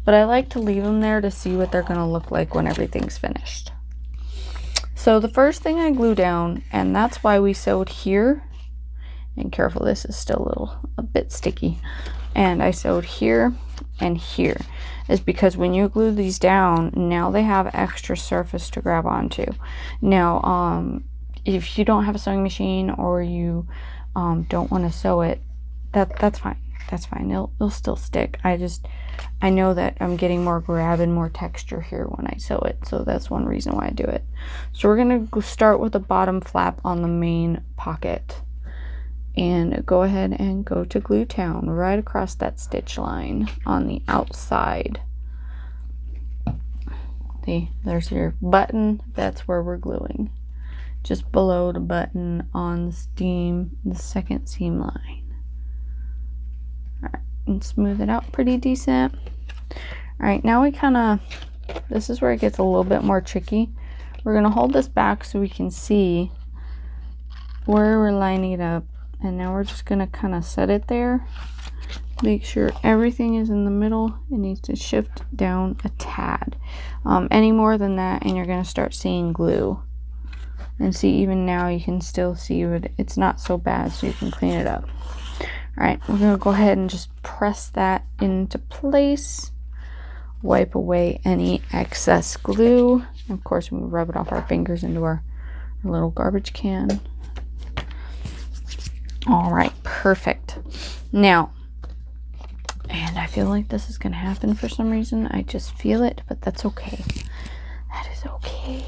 but I like to leave them there to see what they're going to look like when everything's finished. So the first thing I glue down, and that's why we sewed here, and careful, this is still a bit sticky, and I sewed here and here, is because when you glue these down, now they have extra surface to grab onto. Now, if you don't have a sewing machine, or you don't want to sew it, that's fine. That's fine. It'll still stick. I know that I'm getting more grab and more texture here when I sew it, so that's one reason why I do it. So we're gonna start with the bottom flap on the main pocket, and go ahead and go to Glue Town right across that stitch line on the outside. There's your button. That's where we're gluing. Just below the button on the second seam line. Alright, and smooth it out pretty decent. Alright, now we this is where it gets a little bit more tricky. We're going to hold this back so we can see where we're lining it up. And now we're just going to kind of set it there. Make sure everything is in the middle. It needs to shift down a tad. Any more than that and you're going to start seeing glue. And see, even now you can still see it's not so bad, so you can clean it up. Alright, we're going to go ahead and just press that into place. Wipe away any excess glue. Of course, we rub it off our fingers into our little garbage can. Alright, perfect. Now, and I feel like this is going to happen for some reason. I just feel it, but that's okay. That is okay.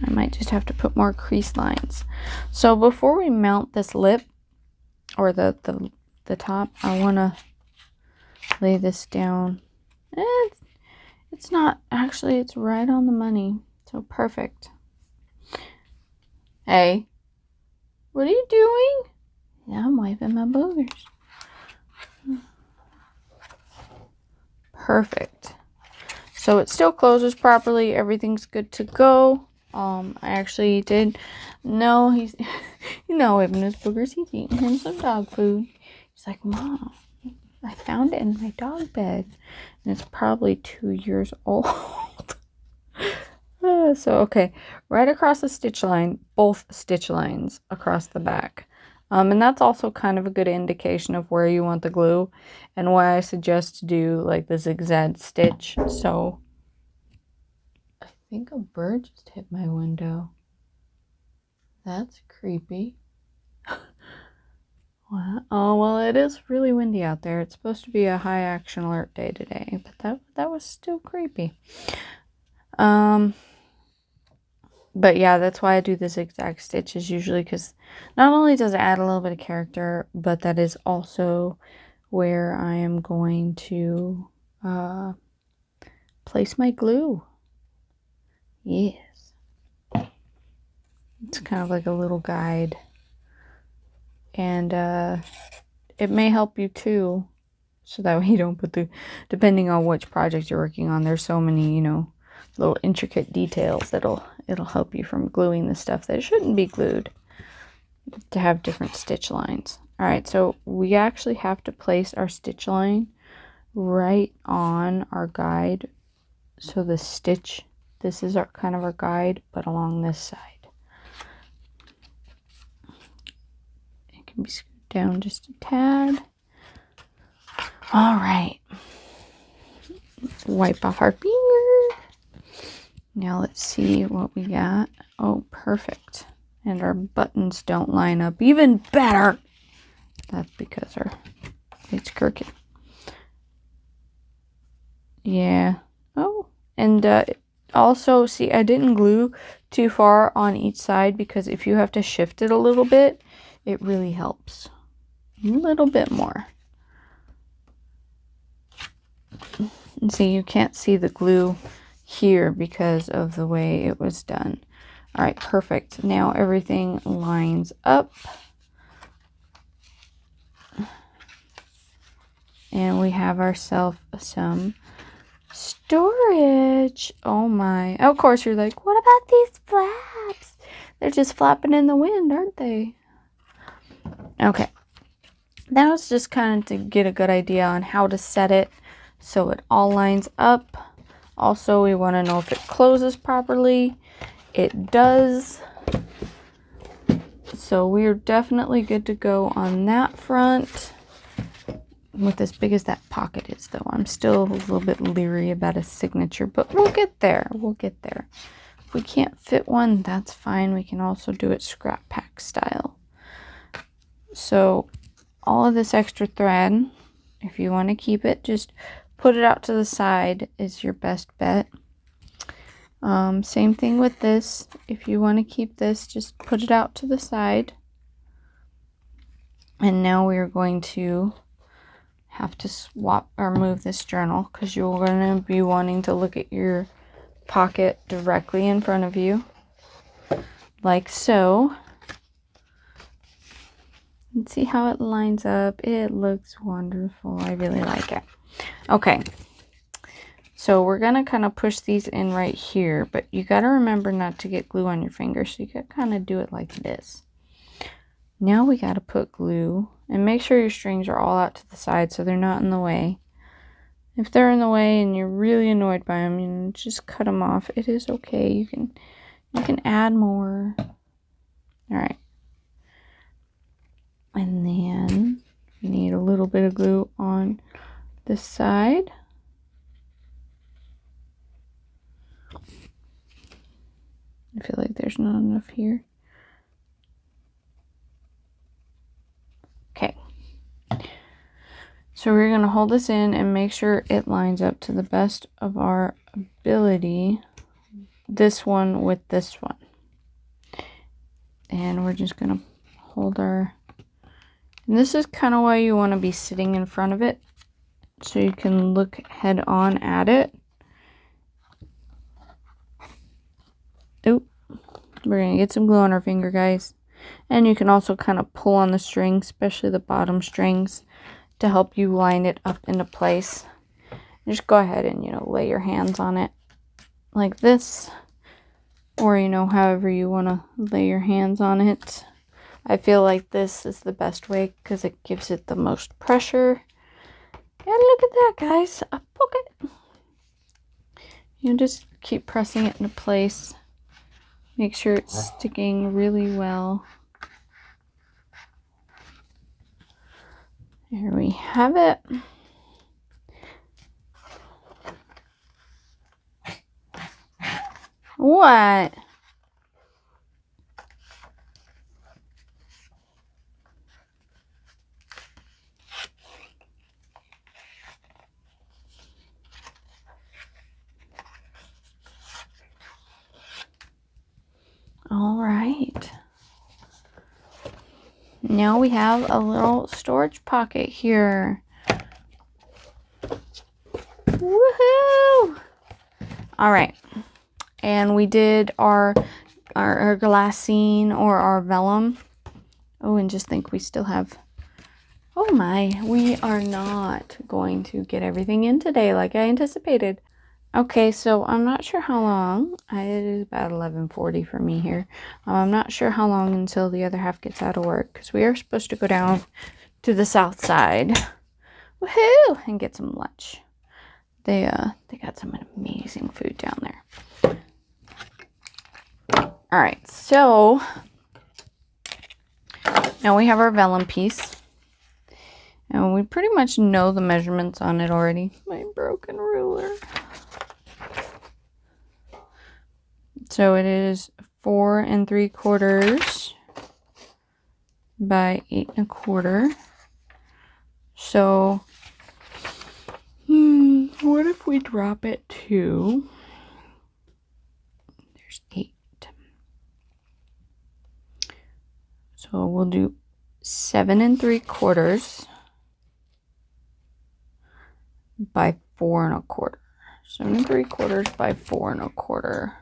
I might just have to put more crease lines. So before we mount this lip, or the top, I want to lay this down. It's not, actually, it's right on the money. So perfect. Hey, what are you doing? Yeah, I'm wiping my boogers. Perfect. So it still closes properly. Everything's good to go. I actually did know he's, wiping his boogers. He's eating him some dog food. He's like, Mom, I found it in my dog bed. And it's probably 2 years old. So, okay. Right across the stitch line, both stitch lines across the back. And that's also kind of a good indication of where you want the glue and why I suggest to do like the zigzag stitch. So, I think a bird just hit my window. That's creepy. Wow. Oh, well, it is really windy out there. It's supposed to be a high action alert day today, but that was still creepy. But yeah, that's why I do the zigzag stitches usually, because not only does it add a little bit of character, but that is also where I am going to place my glue. Yes. It's kind of like a little guide. And it may help you too, so that way you don't put depending on which project you're working on, there's so many, little intricate details it'll help you from gluing the stuff that shouldn't be glued to have different stitch lines. All right, so we actually have to place our stitch line right on our guide. So this is our kind of our guide, but along this side. It can be screwed down just a tad. All right. Wipe off our finger. Now let's see what we got. Oh, perfect. And our buttons don't line up even better. That's because it's crooked. Yeah. Oh, and also, see, I didn't glue too far on each side because if you have to shift it a little bit, it really helps. A little bit more. And see, you can't see the glue here because of the way it was done. All right, perfect. Now everything lines up. And we have ourselves some storage. Oh my. Of course, you're like, what about these flaps? They're just flapping in the wind, aren't they? Okay. That was just kind of to get a good idea on how to set it so it all lines up. Also, we want to know if it closes properly. It does. So we're definitely good to go on that front. With as big as that pocket is, though, I'm still a little bit leery about a signature, but we'll get there. We'll get there. If we can't fit one, that's fine. We can also do it scrap pack style. So all of this extra thread, if you want to keep it, just put it out to the side is your best bet. Same thing with this. If you want to keep this, just put it out to the side. And now we're going to have to swap or move this journal because you're going to be wanting to look at your pocket directly in front of you, like so. And see how it lines up? It looks wonderful. I really like it. Okay, so we're gonna kind of push these in right here, but you gotta remember not to get glue on your fingers, so you gotta kind of do it like this. Now we gotta put glue, and make sure your strings are all out to the side so they're not in the way. If they're in the way and you're really annoyed by them, you know, just cut them off. It is okay. You can add more. All right. And then you need a little bit of glue on this side. I feel like there's not enough here. Okay. So we're going to hold this in and make sure it lines up to the best of our ability. This one with this one. And we're just going to hold our... And this is kind of why you want to be sitting in front of it, so you can look head on at it. Oop. We're going to get some glue on our finger, guys. And you can also kind of pull on the strings, especially the bottom strings, to help you line it up into place. Just go ahead and, you know, lay your hands on it like this. Or, you know, however you want to lay your hands on it. I feel like this is the best way because it gives it the most pressure. And look at that, guys. A pocket. You just keep pressing it into place. Make sure it's sticking really well. There we have it. What? All right. Now we have a little storage pocket here. Woohoo! All right. And we did our glassine or our vellum. Oh, and just think we still have... Oh my, we are not going to get everything in today like I anticipated. Okay, so I'm not sure how long. It is about 11:40 for me here. I'm not sure how long until the other half gets out of work, because we are supposed to go down to the south side. Woohoo! And get some lunch. They got some amazing food down there. All right, so now we have our vellum piece. And we pretty much know the measurements on it already. My broken ruler. So it is 4 3/4 by 8 1/4. So, what if we drop it to, there's 8. So we'll do 7 3/4 by 4 1/4. 7 3/4 by 4 1/4.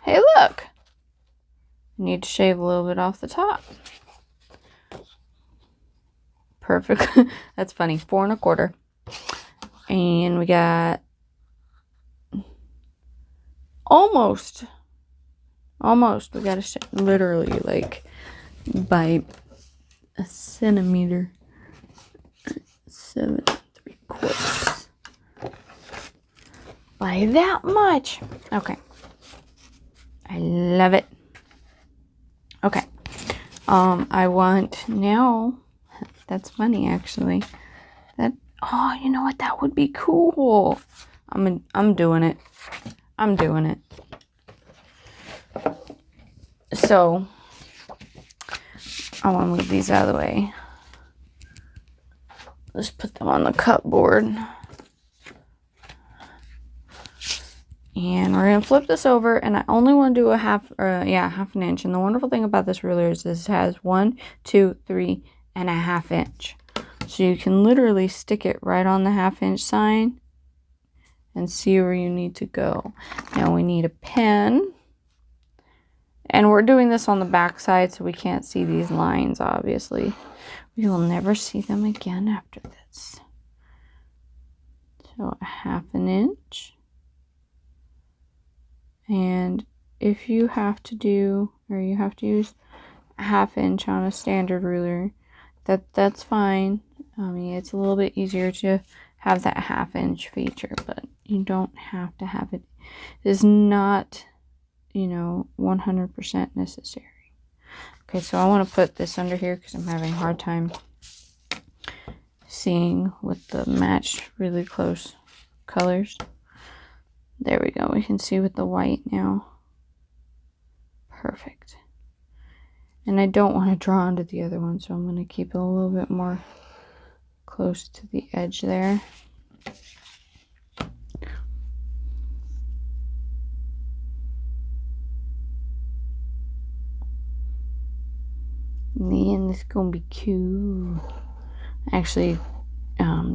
Hey, look! Need to shave a little bit off the top. Perfect. That's funny. 4 1/4. And we got almost. We got to literally like by a centimeter. 7 3/4. By that much. Okay. I love it. Okay. I want now. That's funny, actually. Oh, you know what? That would be cool. I'm doing it. I'm doing it. So I want to move these out of the way. Let's put them on the cupboard. And we're going to flip this over, and I only want to do half an inch. And the wonderful thing about this ruler is this has 1, 2, 3 1/2 inch. So you can literally stick it right on the 1/2 inch sign and see where you need to go. Now we need a pen. And we're doing this on the back side so we can't see these lines, obviously. We will never see them again after this. So a 1/2 inch. And if you have to do, or you have to use a 1/2 inch on a standard ruler, that's fine. I mean, it's a little bit easier to have that 1/2 inch feature, but you don't have to have it. It is not, you know, 100% necessary. Okay, so I want to put this under here because I'm having a hard time seeing with the matched really close colors. There we go. We can see with the white now. Perfect. And I don't want to draw onto the other one, so I'm going to keep it a little bit more close to the edge there. Man, this is gonna be cute. I actually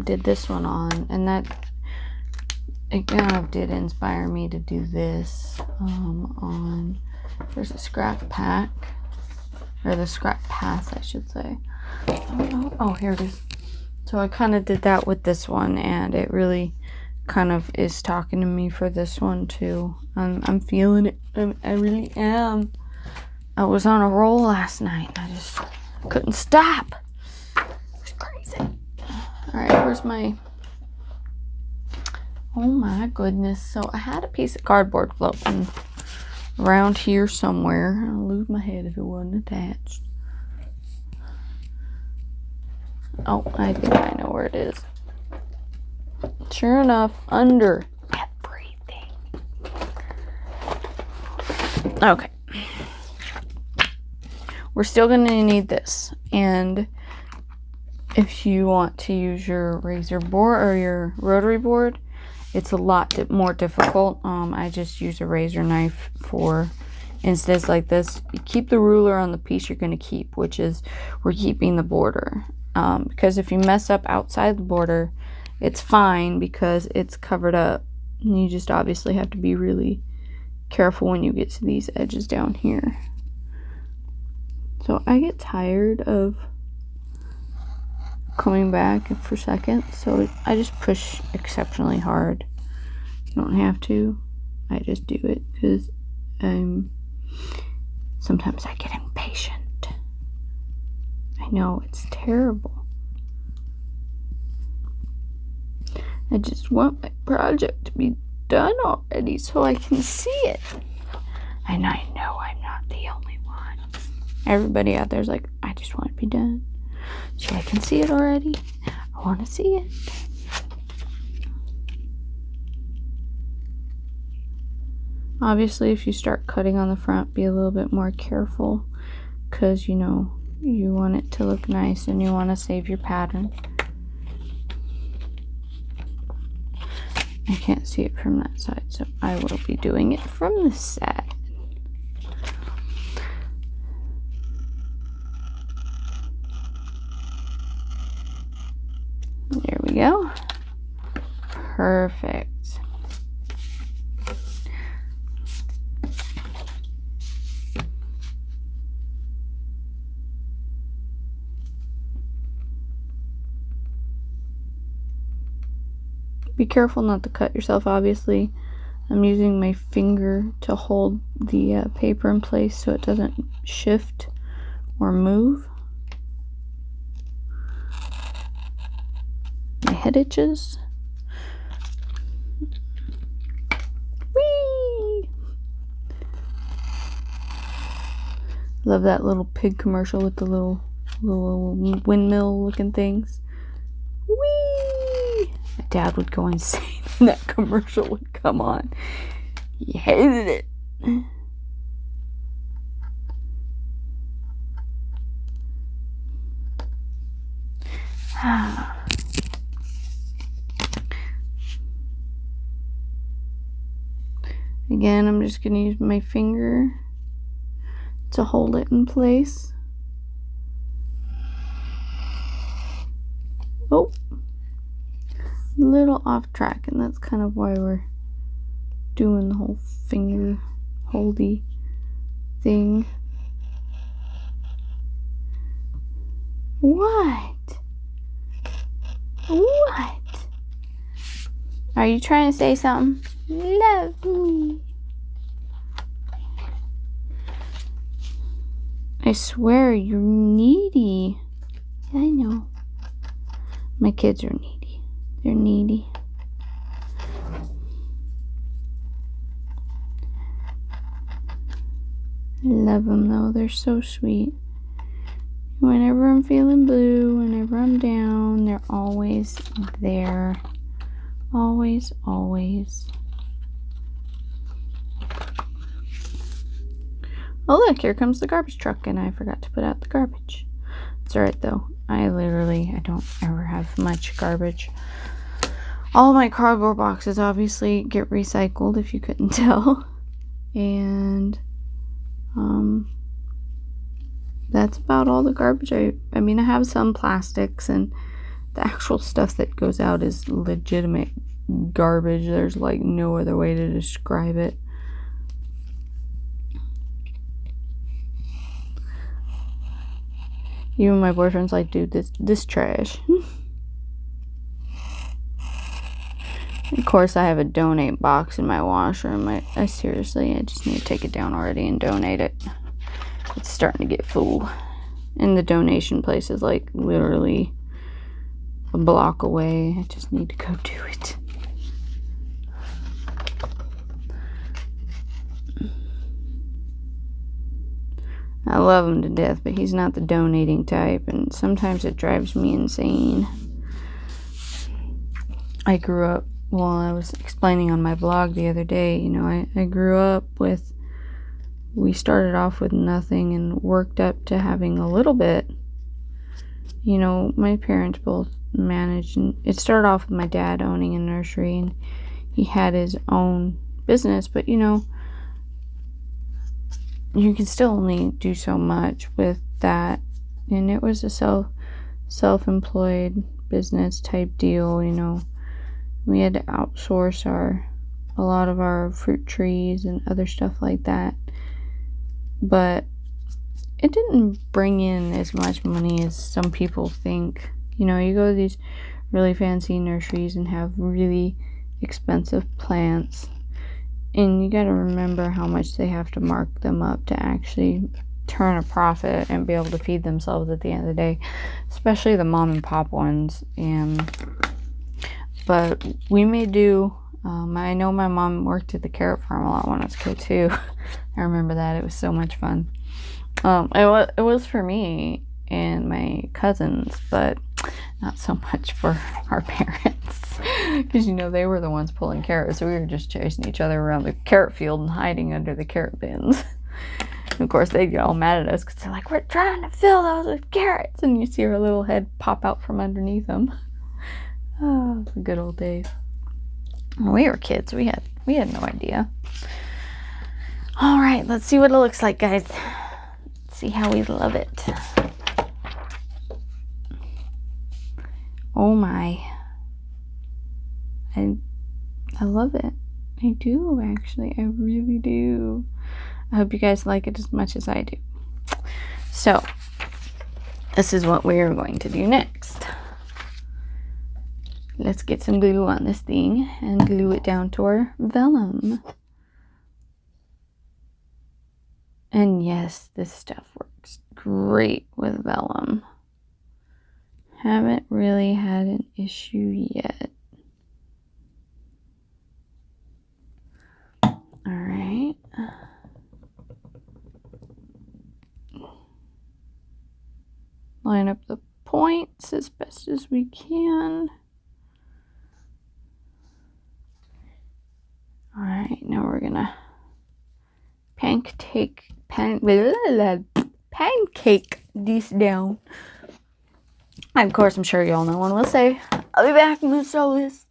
did this one on, and that it kind of did inspire me to do this on, there's a scrap pack, or the scrap path I should say. Oh, here it is. So I kind of did that with this one, and it really kind of is talking to me for this one too. I'm feeling it. I really am. I was on a roll last night. I just couldn't stop. It was crazy. Alright, where's my... Oh my goodness. So I had a piece of cardboard floating around here somewhere. I'll lose my head if it wasn't attached. Oh, I think I know where it is. Sure enough, under everything. Okay. We're still going to need this, and if you want to use your razor board or your rotary board, it's a lot more difficult. I just use a razor knife for instances like this. You keep the ruler on the piece you're going to keep, which is we're keeping the border, because if you mess up outside the border, it's fine because it's covered up. And you just obviously have to be really careful when you get to these edges down here. So I get tired of coming back for seconds, so I just push exceptionally hard. You don't have to. I just do it because sometimes I get impatient. I know, it's terrible. I just want my project to be done already so I can see it. And I know I'm not the only one. Everybody out there's like, I just want it to be done so I can see it already. I want to see it. Obviously, if you start cutting on the front, be a little bit more careful because, you know, you want it to look nice and you want to save your pattern. I can't see it from that side, so I will be doing it from this side. There we go. Perfect. Be careful not to cut yourself, obviously. I'm using my finger to hold the paper in place so it doesn't shift or move. My head itches. Whee! Love that little pig commercial with the little windmill looking things. Whee! My dad would go insane when that commercial would come on. He hated it. Again, I'm just going to use my finger to hold it in place. Oh, little off track, and that's kind of why we're doing the whole finger holdy thing. What? What? Are you trying to say something? Love me. I swear you're needy. I know. My kids are needy. They're needy. I love them though. They're so sweet. Whenever I'm feeling blue, whenever I'm down, they're always there. Always, always. Oh look, here comes the garbage truck, and I forgot to put out the garbage. It's alright though. I don't ever have much garbage. All my cardboard boxes obviously get recycled, if you couldn't tell. And that's about all the garbage. I mean, I have some plastics, and the actual stuff that goes out is legitimate garbage. There's like no other way to describe it. Even my boyfriend's like, dude, this trash. Of course, I have a donate box in my washroom. I just need to take it down already and donate it. It's starting to get full. And the donation place is like literally a block away. I just need to go do it. I love him to death, but he's not the donating type, and sometimes it drives me insane. I grew up, well, I was explaining on my vlog the other day, you know, I grew up with, we started off with nothing and worked up to having a little bit. You know, my parents both managed, and it started off with my dad owning a nursery, and he had his own business, but you know, you can still only do so much with that. And it was a self-employed business type deal, you know. We had to outsource a lot of our fruit trees and other stuff like that. But it didn't bring in as much money as some people think. You know, you go to these really fancy nurseries and have really expensive plants, and you gotta remember how much they have to mark them up to actually turn a profit and be able to feed themselves at the end of the day, especially the mom and pop ones. But we may do. I know my mom worked at the carrot farm a lot when I was a kid too. I remember that. It was so much fun. It was for me and my cousins, but not so much for our parents, because you know, they were the ones pulling carrots, so we were just chasing each other around the carrot field and hiding under the carrot bins. And of course they get all mad at us because they're like, we're trying to fill those with carrots, and you see her little head pop out from underneath them. Oh, the good old days. When we were kids, we had no idea. All right, let's see what it looks like, guys. Let's see how we love it. Oh my. I love it. I do, actually. I really do. I hope you guys like it as much as I do. So, this is what we're going to do next. Let's get some glue on this thing and glue it down to our vellum. And yes, this stuff works great with vellum. Haven't really had an issue yet. Alright. Line up the points as best as we can. Alright, now we're gonna pancake this down. Of course, I'm sure y'all know one will say, I'll be back when we sew this.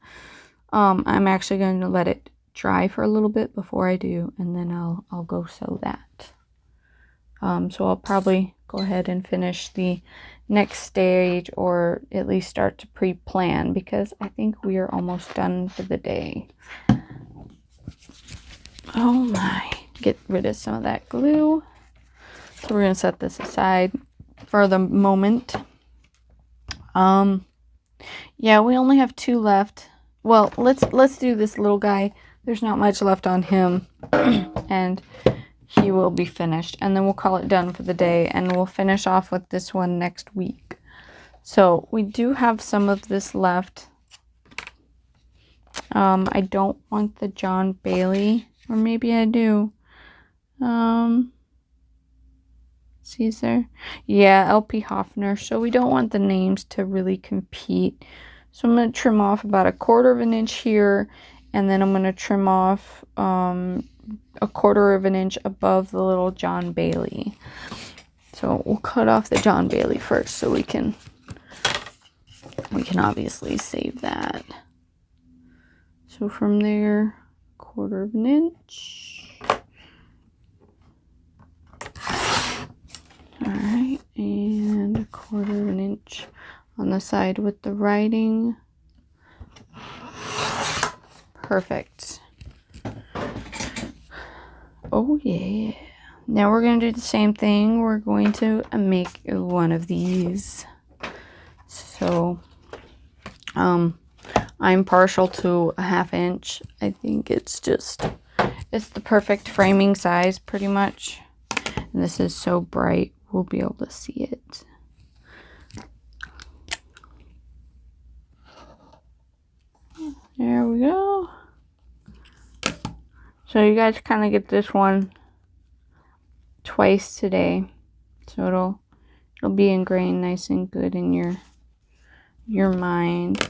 I'm actually going to let it dry for a little bit before I do, and then I'll go sew that. So I'll probably go ahead and finish the next stage, or at least start to pre-plan, because I think we are almost done for the day. Oh my, get rid of some of that glue. So we're gonna set this aside for the moment. Yeah, we only have 2 left. Well, let's do this little guy. There's not much left on him. And he will be finished, and then we'll call it done for the day, and we'll finish off with this one next week. So we do have some of this left. I don't want the John Bailey, or maybe I do. Caesar, yeah, LP Hoffner. So we don't want the names to really compete. So I'm going to trim off about 1/4 of an inch here, and then I'm going to trim off 1/4 of an inch above the little John Bailey. So we'll cut off the John Bailey first, so we can obviously save that. So from there, 1/4 of an inch. Alright, and 1/4 of an inch on the side with the writing. Perfect. Oh yeah. Now we're going to do the same thing. We're going to make one of these. So, I'm partial to 1/2 inch. I think it's the perfect framing size, pretty much. And this is so bright, we'll be able to see it. There we go. So you guys kind of get this one twice today, so it'll be ingrained nice and good in your mind.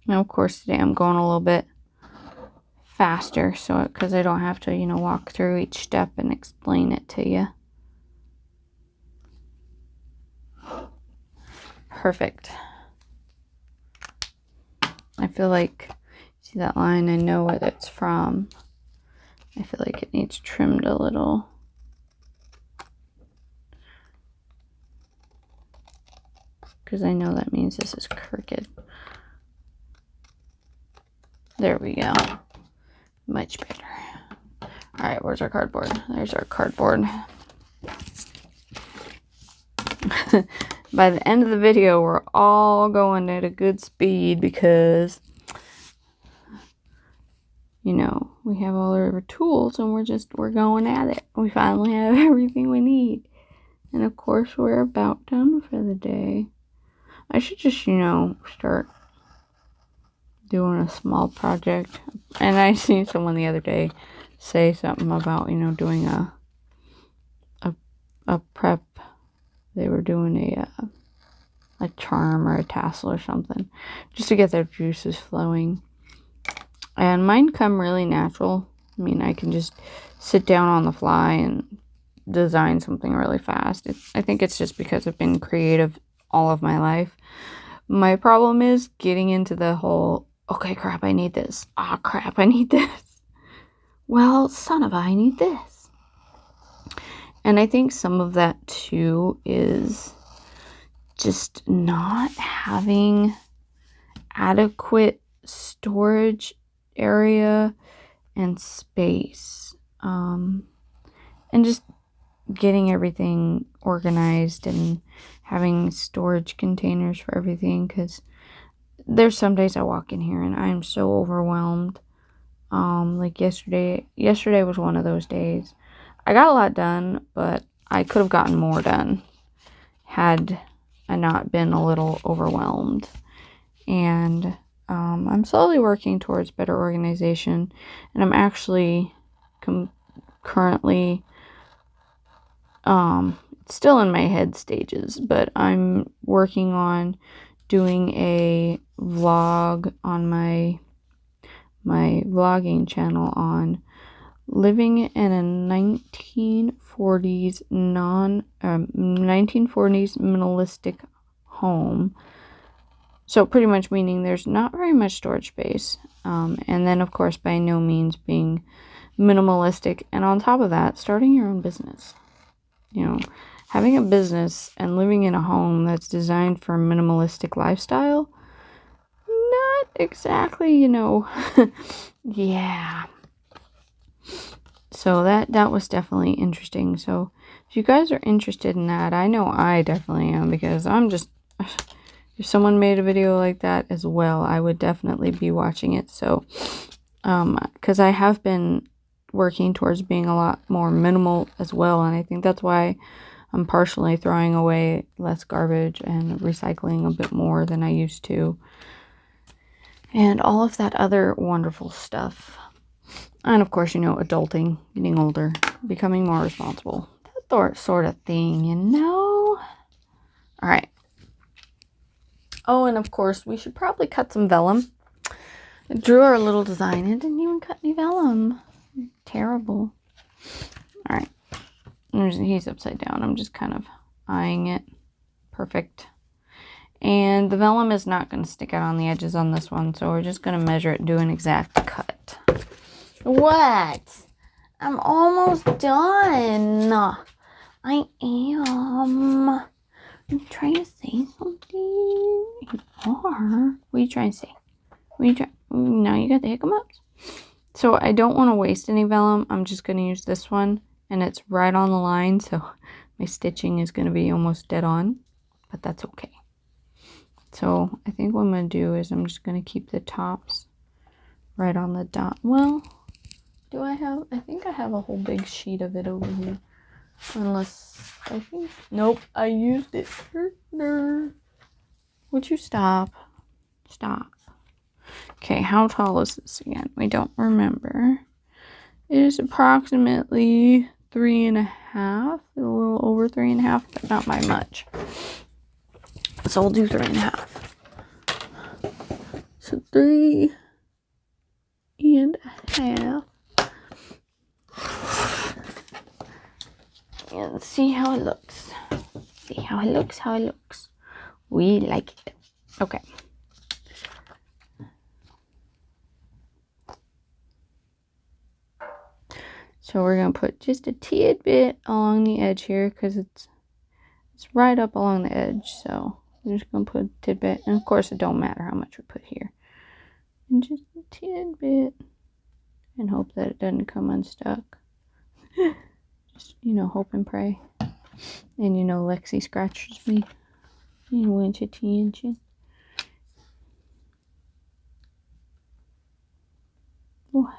Now, of course, today I'm going a little bit faster, so because I don't have to, walk through each step and explain it to you. Perfect. I feel like, see that line? I know what it's from. I feel like it needs trimmed a little. Because I know that means this is crooked. There we go. Much better. Alright, where's our cardboard? There's our cardboard. By the end of the video, we're all going at a good speed because, we have all our tools and we're going at it. We finally have everything we need. And of course, we're about done for the day. I should just, start doing a small project. And I seen someone the other day say something about, doing a prep. They were doing a charm or a tassel or something, just to get their juices flowing. And mine come really natural. I mean, I can just sit down on the fly and design something really fast. I think it's just because I've been creative all of my life. My problem is getting into the whole, okay, crap, I need this. Ah, crap, I need this. Well, son of I need this. And I think some of that, too, is just not having adequate storage area and space. And just getting everything organized and having storage containers for everything. Because there's some days I walk in here and I'm so overwhelmed. Like yesterday was one of those days. I got a lot done, but I could have gotten more done had I not been a little overwhelmed. And I'm slowly working towards better organization, and I'm actually currently still in my head stages, but I'm working on doing a vlog on my vlogging channel on living in a 1940s 1940s minimalistic home. So pretty much meaning there's not very much storage space. And then, of course, by no means being minimalistic, and on top of that, starting your own business. You know, having a business and living in a home that's designed for a minimalistic lifestyle, not exactly, you know, yeah. So that was definitely interesting. So if you guys are interested in that, I know I definitely am, because I'm just, if someone made a video like that as well, I would definitely be watching it. So, because I have been working towards being a lot more minimal as well, and I think that's why I'm partially throwing away less garbage and recycling a bit more than I used to, and all of that other wonderful stuff. And of course, you know, adulting, getting older, becoming more responsible, that sort of thing, you know. All right. Oh, and of course, we should probably cut some vellum. I drew our little design and didn't even cut any vellum. Terrible. All right. He's upside down. I'm just kind of eyeing it. Perfect. And the vellum is not going to stick out on the edges on this one, so we're just going to measure it and do an exact cut. What? I'm almost done. I am. Are you trying to say something? You are. What are you trying to say? Now you got the hiccups. So I don't want to waste any vellum. I'm just going to use this one, and it's right on the line, so my stitching is going to be almost dead on, but that's okay. So I think what I'm going to do is I'm just going to keep the tops right on the dot. Well, I think I have a whole big sheet of it over here. Unless, nope, I used it. Would you stop? Stop. Okay, how tall is this again? We don't remember. It is approximately 3.5, a little over 3.5, but not by much. So we'll do 3.5. So 3.5. And see how it looks. See how it looks. We like it. Okay. So we're going to put just a tidbit along the edge here, because it's right up along the edge. So we're just going to put a tidbit. And of course, it don't matter how much we put here. And just a tidbit. And hope that it doesn't come unstuck. Just, you know, hope and pray. And you know, Lexi scratches me. You know, inching. What?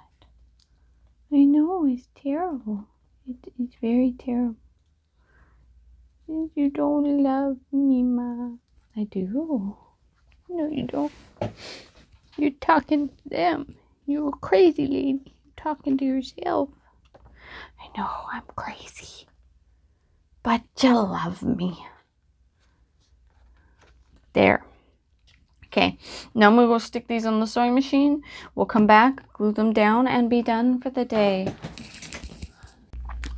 I know, it's terrible. It's very terrible. You don't love me, Ma. I do. No, you don't. You're talking to them. You're a crazy lady. You're talking to yourself. I know, I'm crazy. But you love me. There. Okay, now I'm going to go stick these on the sewing machine. We'll come back, glue them down, and be done for the day.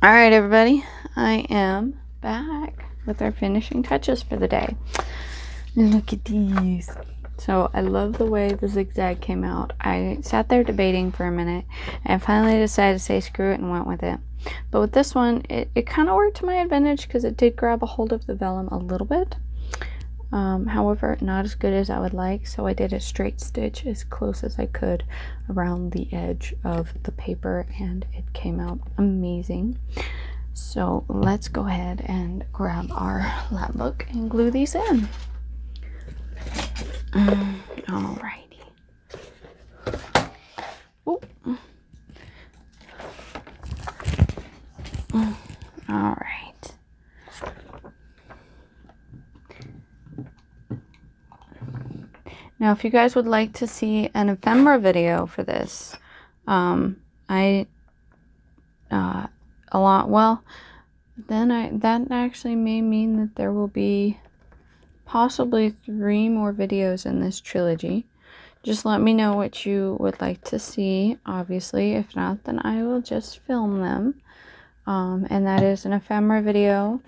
Alright, everybody. I am back with our finishing touches for the day. Look at these. So I love the way the zigzag came out. I sat there debating for a minute and finally decided to say screw it and went with it. But with this one, it kind of worked to my advantage because it did grab a hold of the vellum a little bit. However, not as good as I would like, so I did a straight stitch as close as I could around the edge of the paper, and it came out amazing. So let's go ahead and grab our lap book and glue these in. Alrighty. Oop. Alright. Now, if you guys would like to see an ephemera video for this, that actually may mean that there will be possibly 3 more videos in this trilogy. Just let me know what you would like to see, obviously. If not, then I will just film them. And that is an ephemera video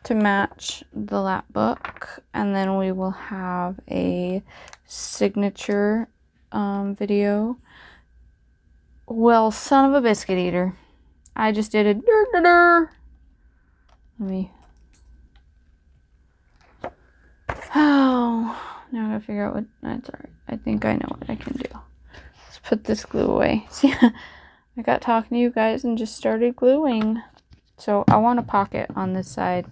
to match the lap book, and then we will have a signature video Well, son of a biscuit eater. I just did it. Let me. Oh, now I gotta figure out what. That's alright. I think I know what I can do. Let's put this glue away. See, I got talking to you guys and just started gluing. So I want a pocket on this side.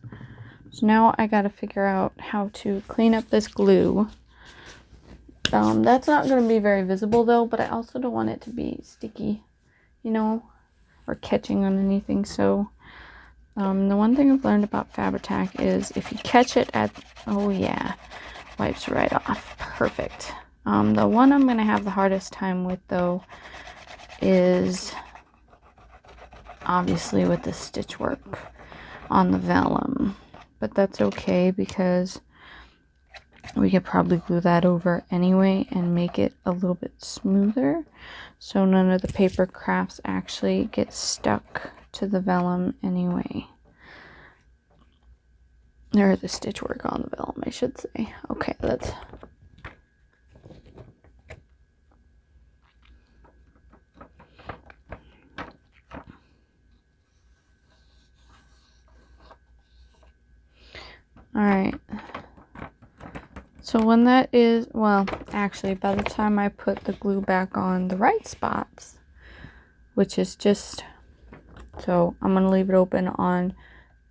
So now I gotta figure out how to clean up this glue. That's not gonna be very visible though, but I also don't want it to be sticky, you know, or catching on anything. So the one thing I've learned about Fabri-Tac is if you catch it at, oh yeah, wipes right off. Perfect. The one I'm going to have the hardest time with though is obviously with the stitch work on the vellum. But that's okay because we could probably glue that over anyway and make it a little bit smoother. So none of the paper crafts actually get stuck to the vellum anyway. Or the stitch work on the vellum, I should say. Okay, let's... Alright. So when that is... Well, actually, by the time I put the glue back on the right spots, which is just... So I'm going to leave it open on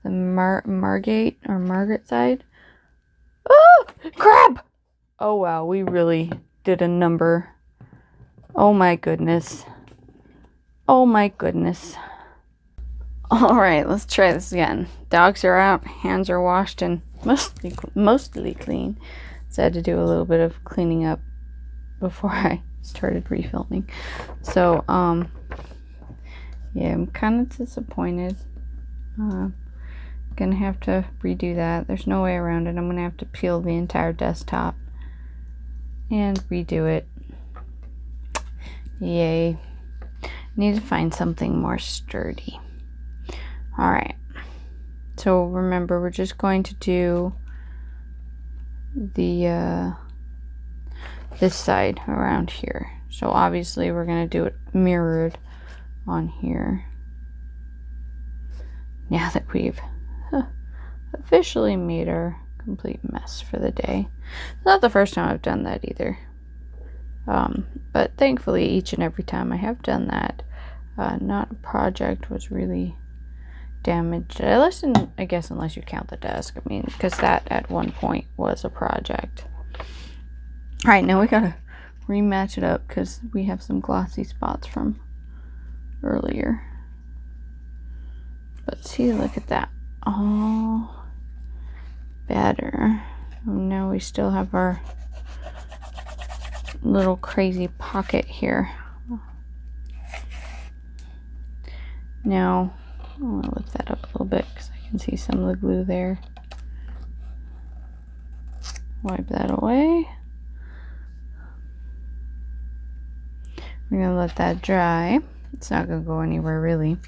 the Margate or Margaret side. Oh, crap! Oh, wow. We really did a number. Oh, my goodness. Oh, my goodness. All right, let's try this again. Dogs are out. Hands are washed and mostly clean. So I had to do a little bit of cleaning up before I started refilming. So, yeah, I'm kind of disappointed. Gonna have to redo that. There's no way around it. I'm gonna have to peel the entire desktop and redo it. Yay. Need to find something more sturdy. Alright. So remember, we're just going to do the this side around here. So obviously we're gonna do it mirrored on here. Now that we've officially made our complete mess for the day. It's not the first time I've done that either. But thankfully each and every time I have done that, not a project was really damaged. I guess unless you count the desk. I mean, because that at one point was a project. Alright, now we gotta rematch it up because we have some glossy spots from earlier. But see, look at that. All better. And now we still have our little crazy pocket here. Now, I'm going to lift that up a little bit because I can see some of the glue there. Wipe that away. We're going to let that dry. It's not going to go anywhere really.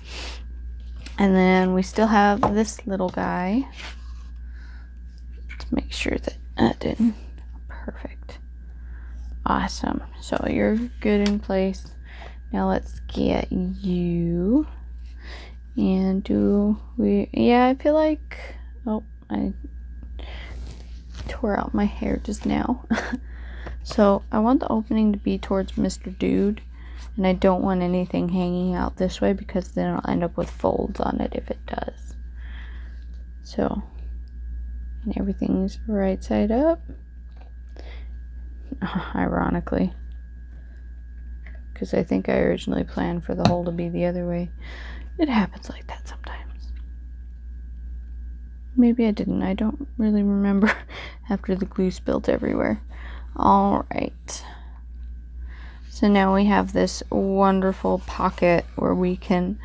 And then we still have this little guy. Let's make sure that that didn't. Perfect. Awesome. So you're good in place. Now let's get you. And do we... Yeah, I feel like... Oh, I tore out my hair just now. So I want the opening to be towards Mr. Dude. And I don't want anything hanging out this way because then I'll end up with folds on it if it does. So, and everything's right side up. Ironically. Because I think I originally planned for the hole to be the other way. It happens like that sometimes. Maybe I didn't. I don't really remember after the glue spilled everywhere. Alright. So now we have this wonderful pocket where we can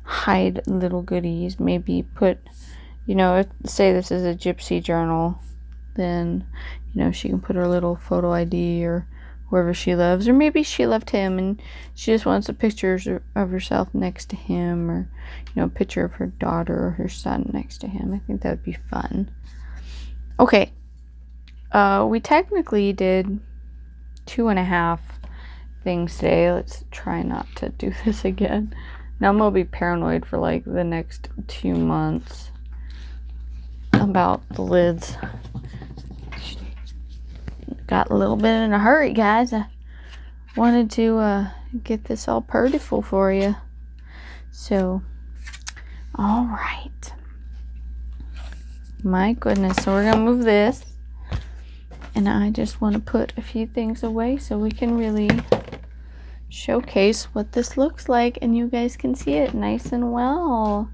hide little goodies. Maybe put, you know, if, say this is a gypsy journal, then, you know, she can put her little photo ID or whoever she loves. Or maybe she loved him and she just wants a picture of herself next to him, or, you know, a picture of her daughter or her son next to him. I think that would be fun. Okay. We technically did 2.5 things today. Let's try not to do this again. Now I'm gonna be paranoid for like the next 2 months about the lids. Got a little bit in a hurry, guys. I wanted to get this all purtiful for you. So, all right. My goodness. So we're gonna move this, and I just want to put a few things away so we can really showcase what this looks like, and you guys can see it nice and well.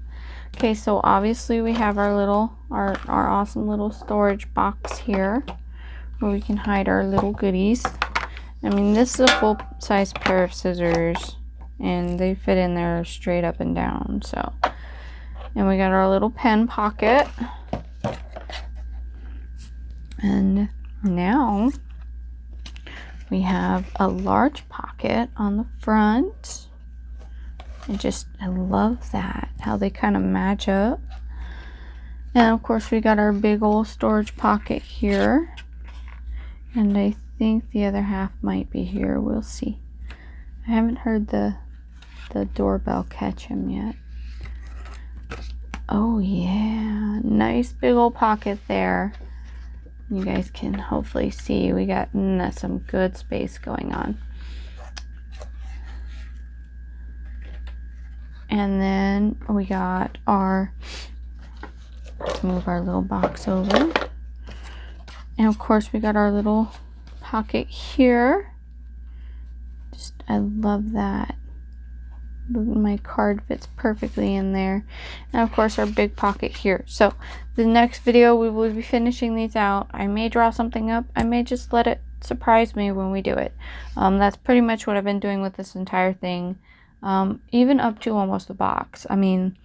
Okay, so obviously we have our awesome little storage box here where we can hide our little goodies. I mean, this is a full-size pair of scissors, and they fit in there straight up and down. So, and we got our little pen pocket, and now we have a large pocket on the front. I love that, how they kind of match up. And of course we got our big old storage pocket here, and I think the other half might be here. We'll see. I haven't heard the doorbell catch him yet. Oh yeah, nice big old pocket there. You guys can hopefully see we got some good space going on. And then we got let's move our little box over. And of course we got our little pocket here. I love that. My card fits perfectly in there. And of course our big pocket here. So the next video we will be finishing these out. I may draw something up. I may just let it surprise me when we do it. That's pretty much what I've been doing with this entire thing. Even up to almost the box. I mean,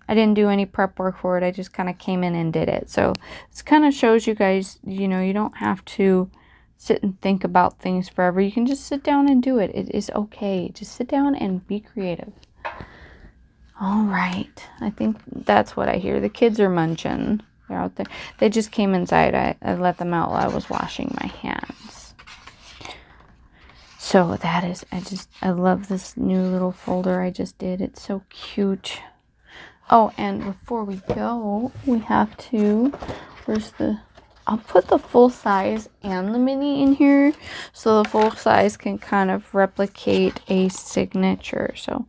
I didn't do any prep work for it. I just kind of came in and did it. So this kind of shows you guys, you know, you don't have to sit and think about things forever. You can just sit down and do it. It is okay. Just sit down and be creative. All right. I think that's what I hear. The kids are munching. They're out there. They just came inside. I let them out while I was washing my hands. So that is, I love this new little folder I just did. It's so cute. Oh, and before we go, we have to, I'll put the full size and the mini in here so the full size can kind of replicate a signature. So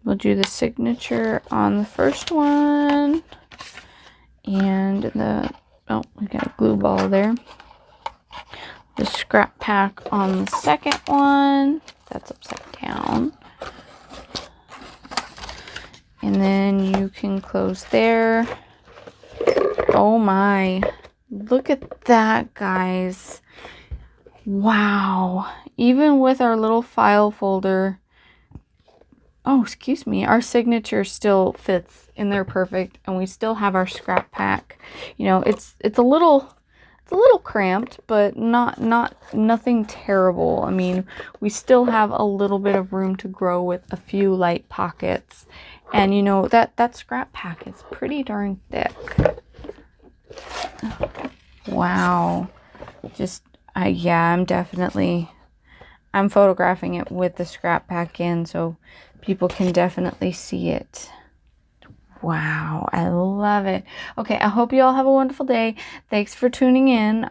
we'll do the signature on the first one, and we got a glue ball there. The scrap pack on the second one, that's upside down. And then you can close there. Oh my, look at that, guys. Wow. Even with our little file folder, oh, excuse me, our signature still fits in there perfect, and we still have our scrap pack. You know, it's a little cramped, but nothing terrible. I mean, we still have a little bit of room to grow with a few light pockets. And you know, that scrap pack is pretty darn thick. Wow. I'm photographing it with the scrap pack in so people can definitely see it. Wow, I love it. Okay, I hope you all have a wonderful day. Thanks for tuning in.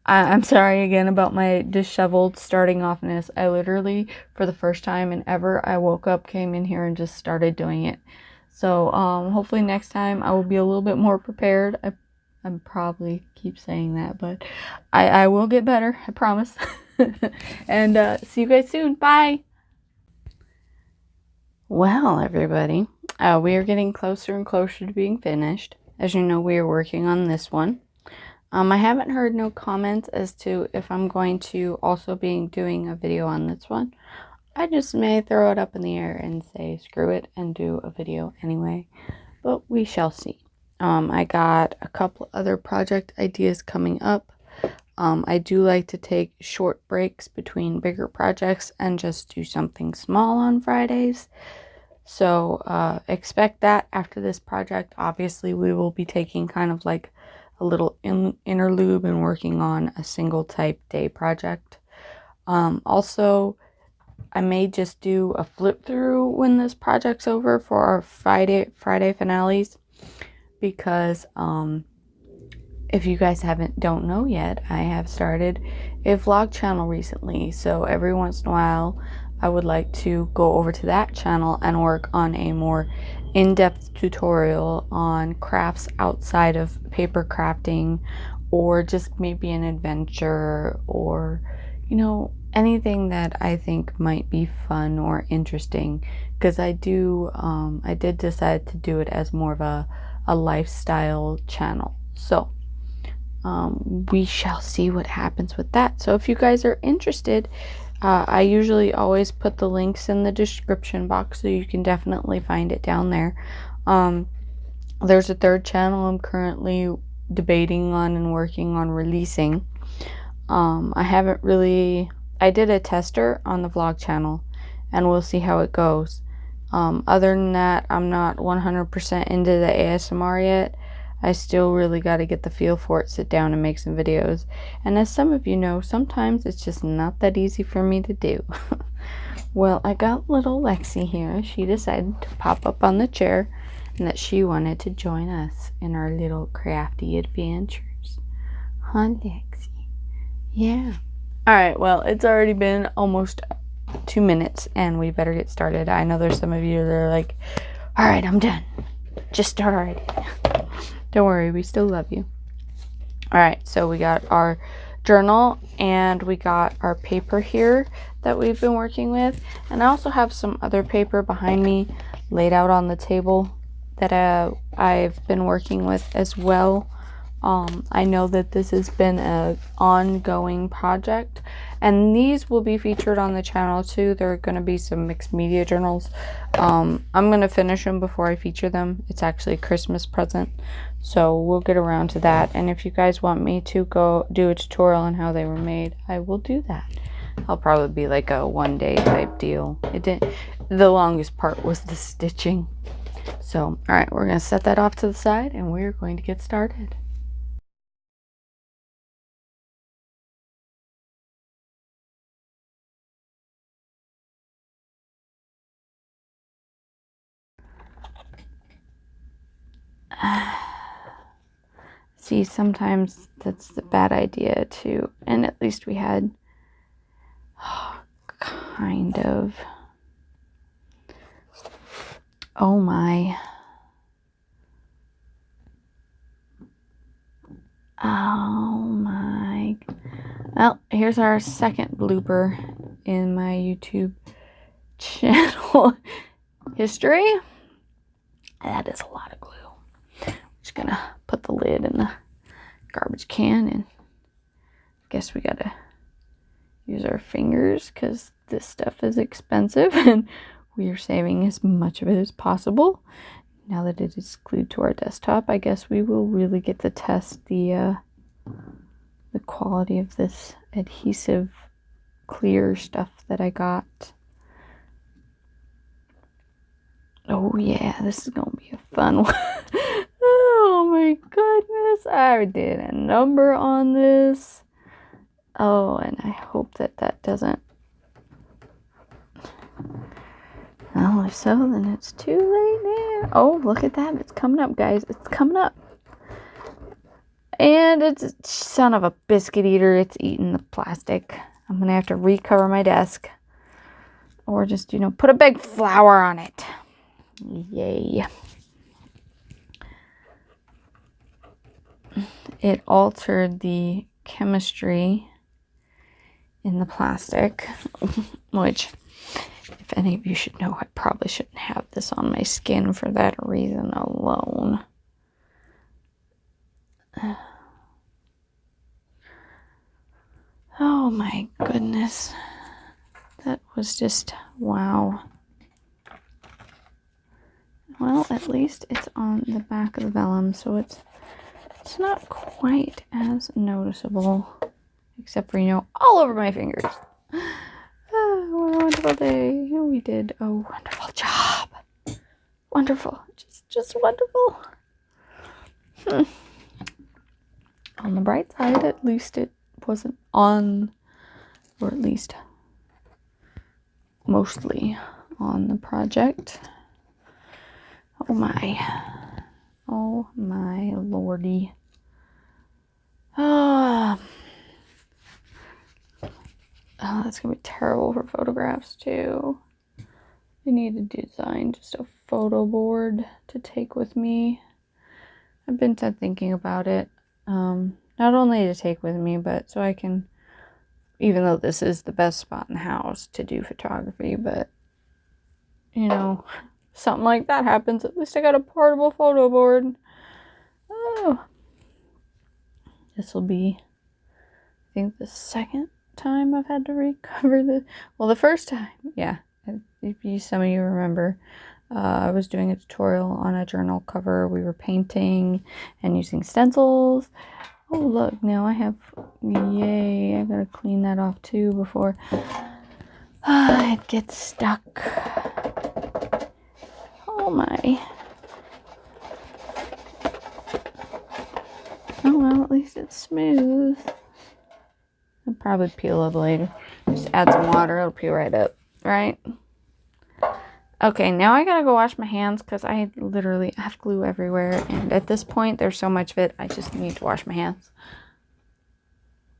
I'm sorry again about my disheveled starting offness. I literally, for the first time in ever, I woke up, came in here, and just started doing it. So hopefully next time I will be a little bit more prepared. I probably keep saying that, but I will get better, I promise. And see you guys soon. Bye. Well, everybody, we are getting closer and closer to being finished. As you know, we are working on this one. I haven't heard no comments as to if I'm going to also be doing a video on this one. I just may throw it up in the air and say screw it and do a video anyway, but we shall see. I got a couple other project ideas coming up. I do like to take short breaks between bigger projects and just do something small on Fridays. So expect that after this project. Obviously, we will be taking kind of like a little interlude and working on a single type day project. Also, I may just do a flip through when this project's over for our Friday finales, because if you guys don't know yet, I have started a vlog channel recently. So every once in a while, I would like to go over to that channel and work on a more in-depth tutorial on crafts outside of paper crafting, or just maybe an adventure, or, you know, anything that I think might be fun or interesting. Because I did decide to do it as more of a lifestyle channel. So we shall see what happens with that. So if you guys are interested, I usually always put the links in the description box, so you can definitely find it down there. There's a third channel I'm currently debating on and working on releasing. I did a tester on the vlog channel, and we'll see how it goes. Other than that, I'm not 100% into the ASMR yet. I still really got to get the feel for it, sit down and make some videos. And as some of you know, sometimes it's just not that easy for me to do. Well, I got little Lexi here. She decided to pop up on the chair and that she wanted to join us in our little crafty adventures. Huh, Lexi? Yeah. Alright, well, it's already been almost 2 minutes and we better get started. I know there's some of you that are like, alright, I'm done. Just start already. Don't worry, we still love you. Alright, so we got our journal and we got our paper here that we've been working with. And I also have some other paper behind me laid out on the table that I've been working with as well. I know that this has been an ongoing project, and these will be featured on the channel too. There are going to be some mixed media journals. I'm going to finish them before I feature them. It's actually a Christmas present, so we'll get around to that. And if you guys want me to go do a tutorial on how they were made, I will do that. I'll probably be like a one-day type deal. The longest part was the stitching. So, alright, we're going to set that off to the side and we're going to get started. See, sometimes that's the bad idea too. And at least we had kind of, oh my, well, here's our second blooper in my YouTube channel history. That is a lot of glue. I'm just gonna put the lid in the garbage can, and I guess we gotta use our fingers because this stuff is expensive and we are saving as much of it as possible. Now that it is glued to our desktop, I guess we will really get to test the quality of this adhesive clear stuff that I got. Oh yeah, this is gonna be a fun one. Oh my goodness, I did a number on this. Oh, and I hope that that doesn't. Well, if so, then it's too late now. Oh, look at that. It's coming up, guys. It's coming up. And it's, son of a biscuit eater, it's eating the plastic. I'm going to have to recover my desk. Or just, you know, put a big flower on it. Yay. It altered the chemistry in the plastic, which, if any of you should know, I probably shouldn't have this on my skin for that reason alone. Oh my goodness. That was just, wow. Well, at least it's on the back of the vellum, so it's not quite as noticeable. Except for, you know, all over my fingers. Oh, what a wonderful day. We did a wonderful job. Wonderful. Just wonderful. On the bright side, at least it wasn't on or at least mostly on the project. Oh my lordy. Oh, that's gonna be terrible for photographs too. I need to design just a photo board to take with me. I've been thinking about it. Not only to take with me, but so I can, even though this is the best spot in the house to do photography, but you know, something like that happens, at least I got a portable photo board. Oh, this will be, I think, the second time I've had to recover this. Well, the first time, yeah, if some of you remember, I was doing a tutorial on a journal cover. We were painting and using stencils. Oh, look, now I have, yay, I gotta clean that off too before it gets stuck. Oh my. Oh well, at least it's smooth. I'll probably peel it later. Just add some water, it'll peel right up, right? Okay, now I gotta go wash my hands because I literally have glue everywhere. And at this point, there's so much of it, I just need to wash my hands.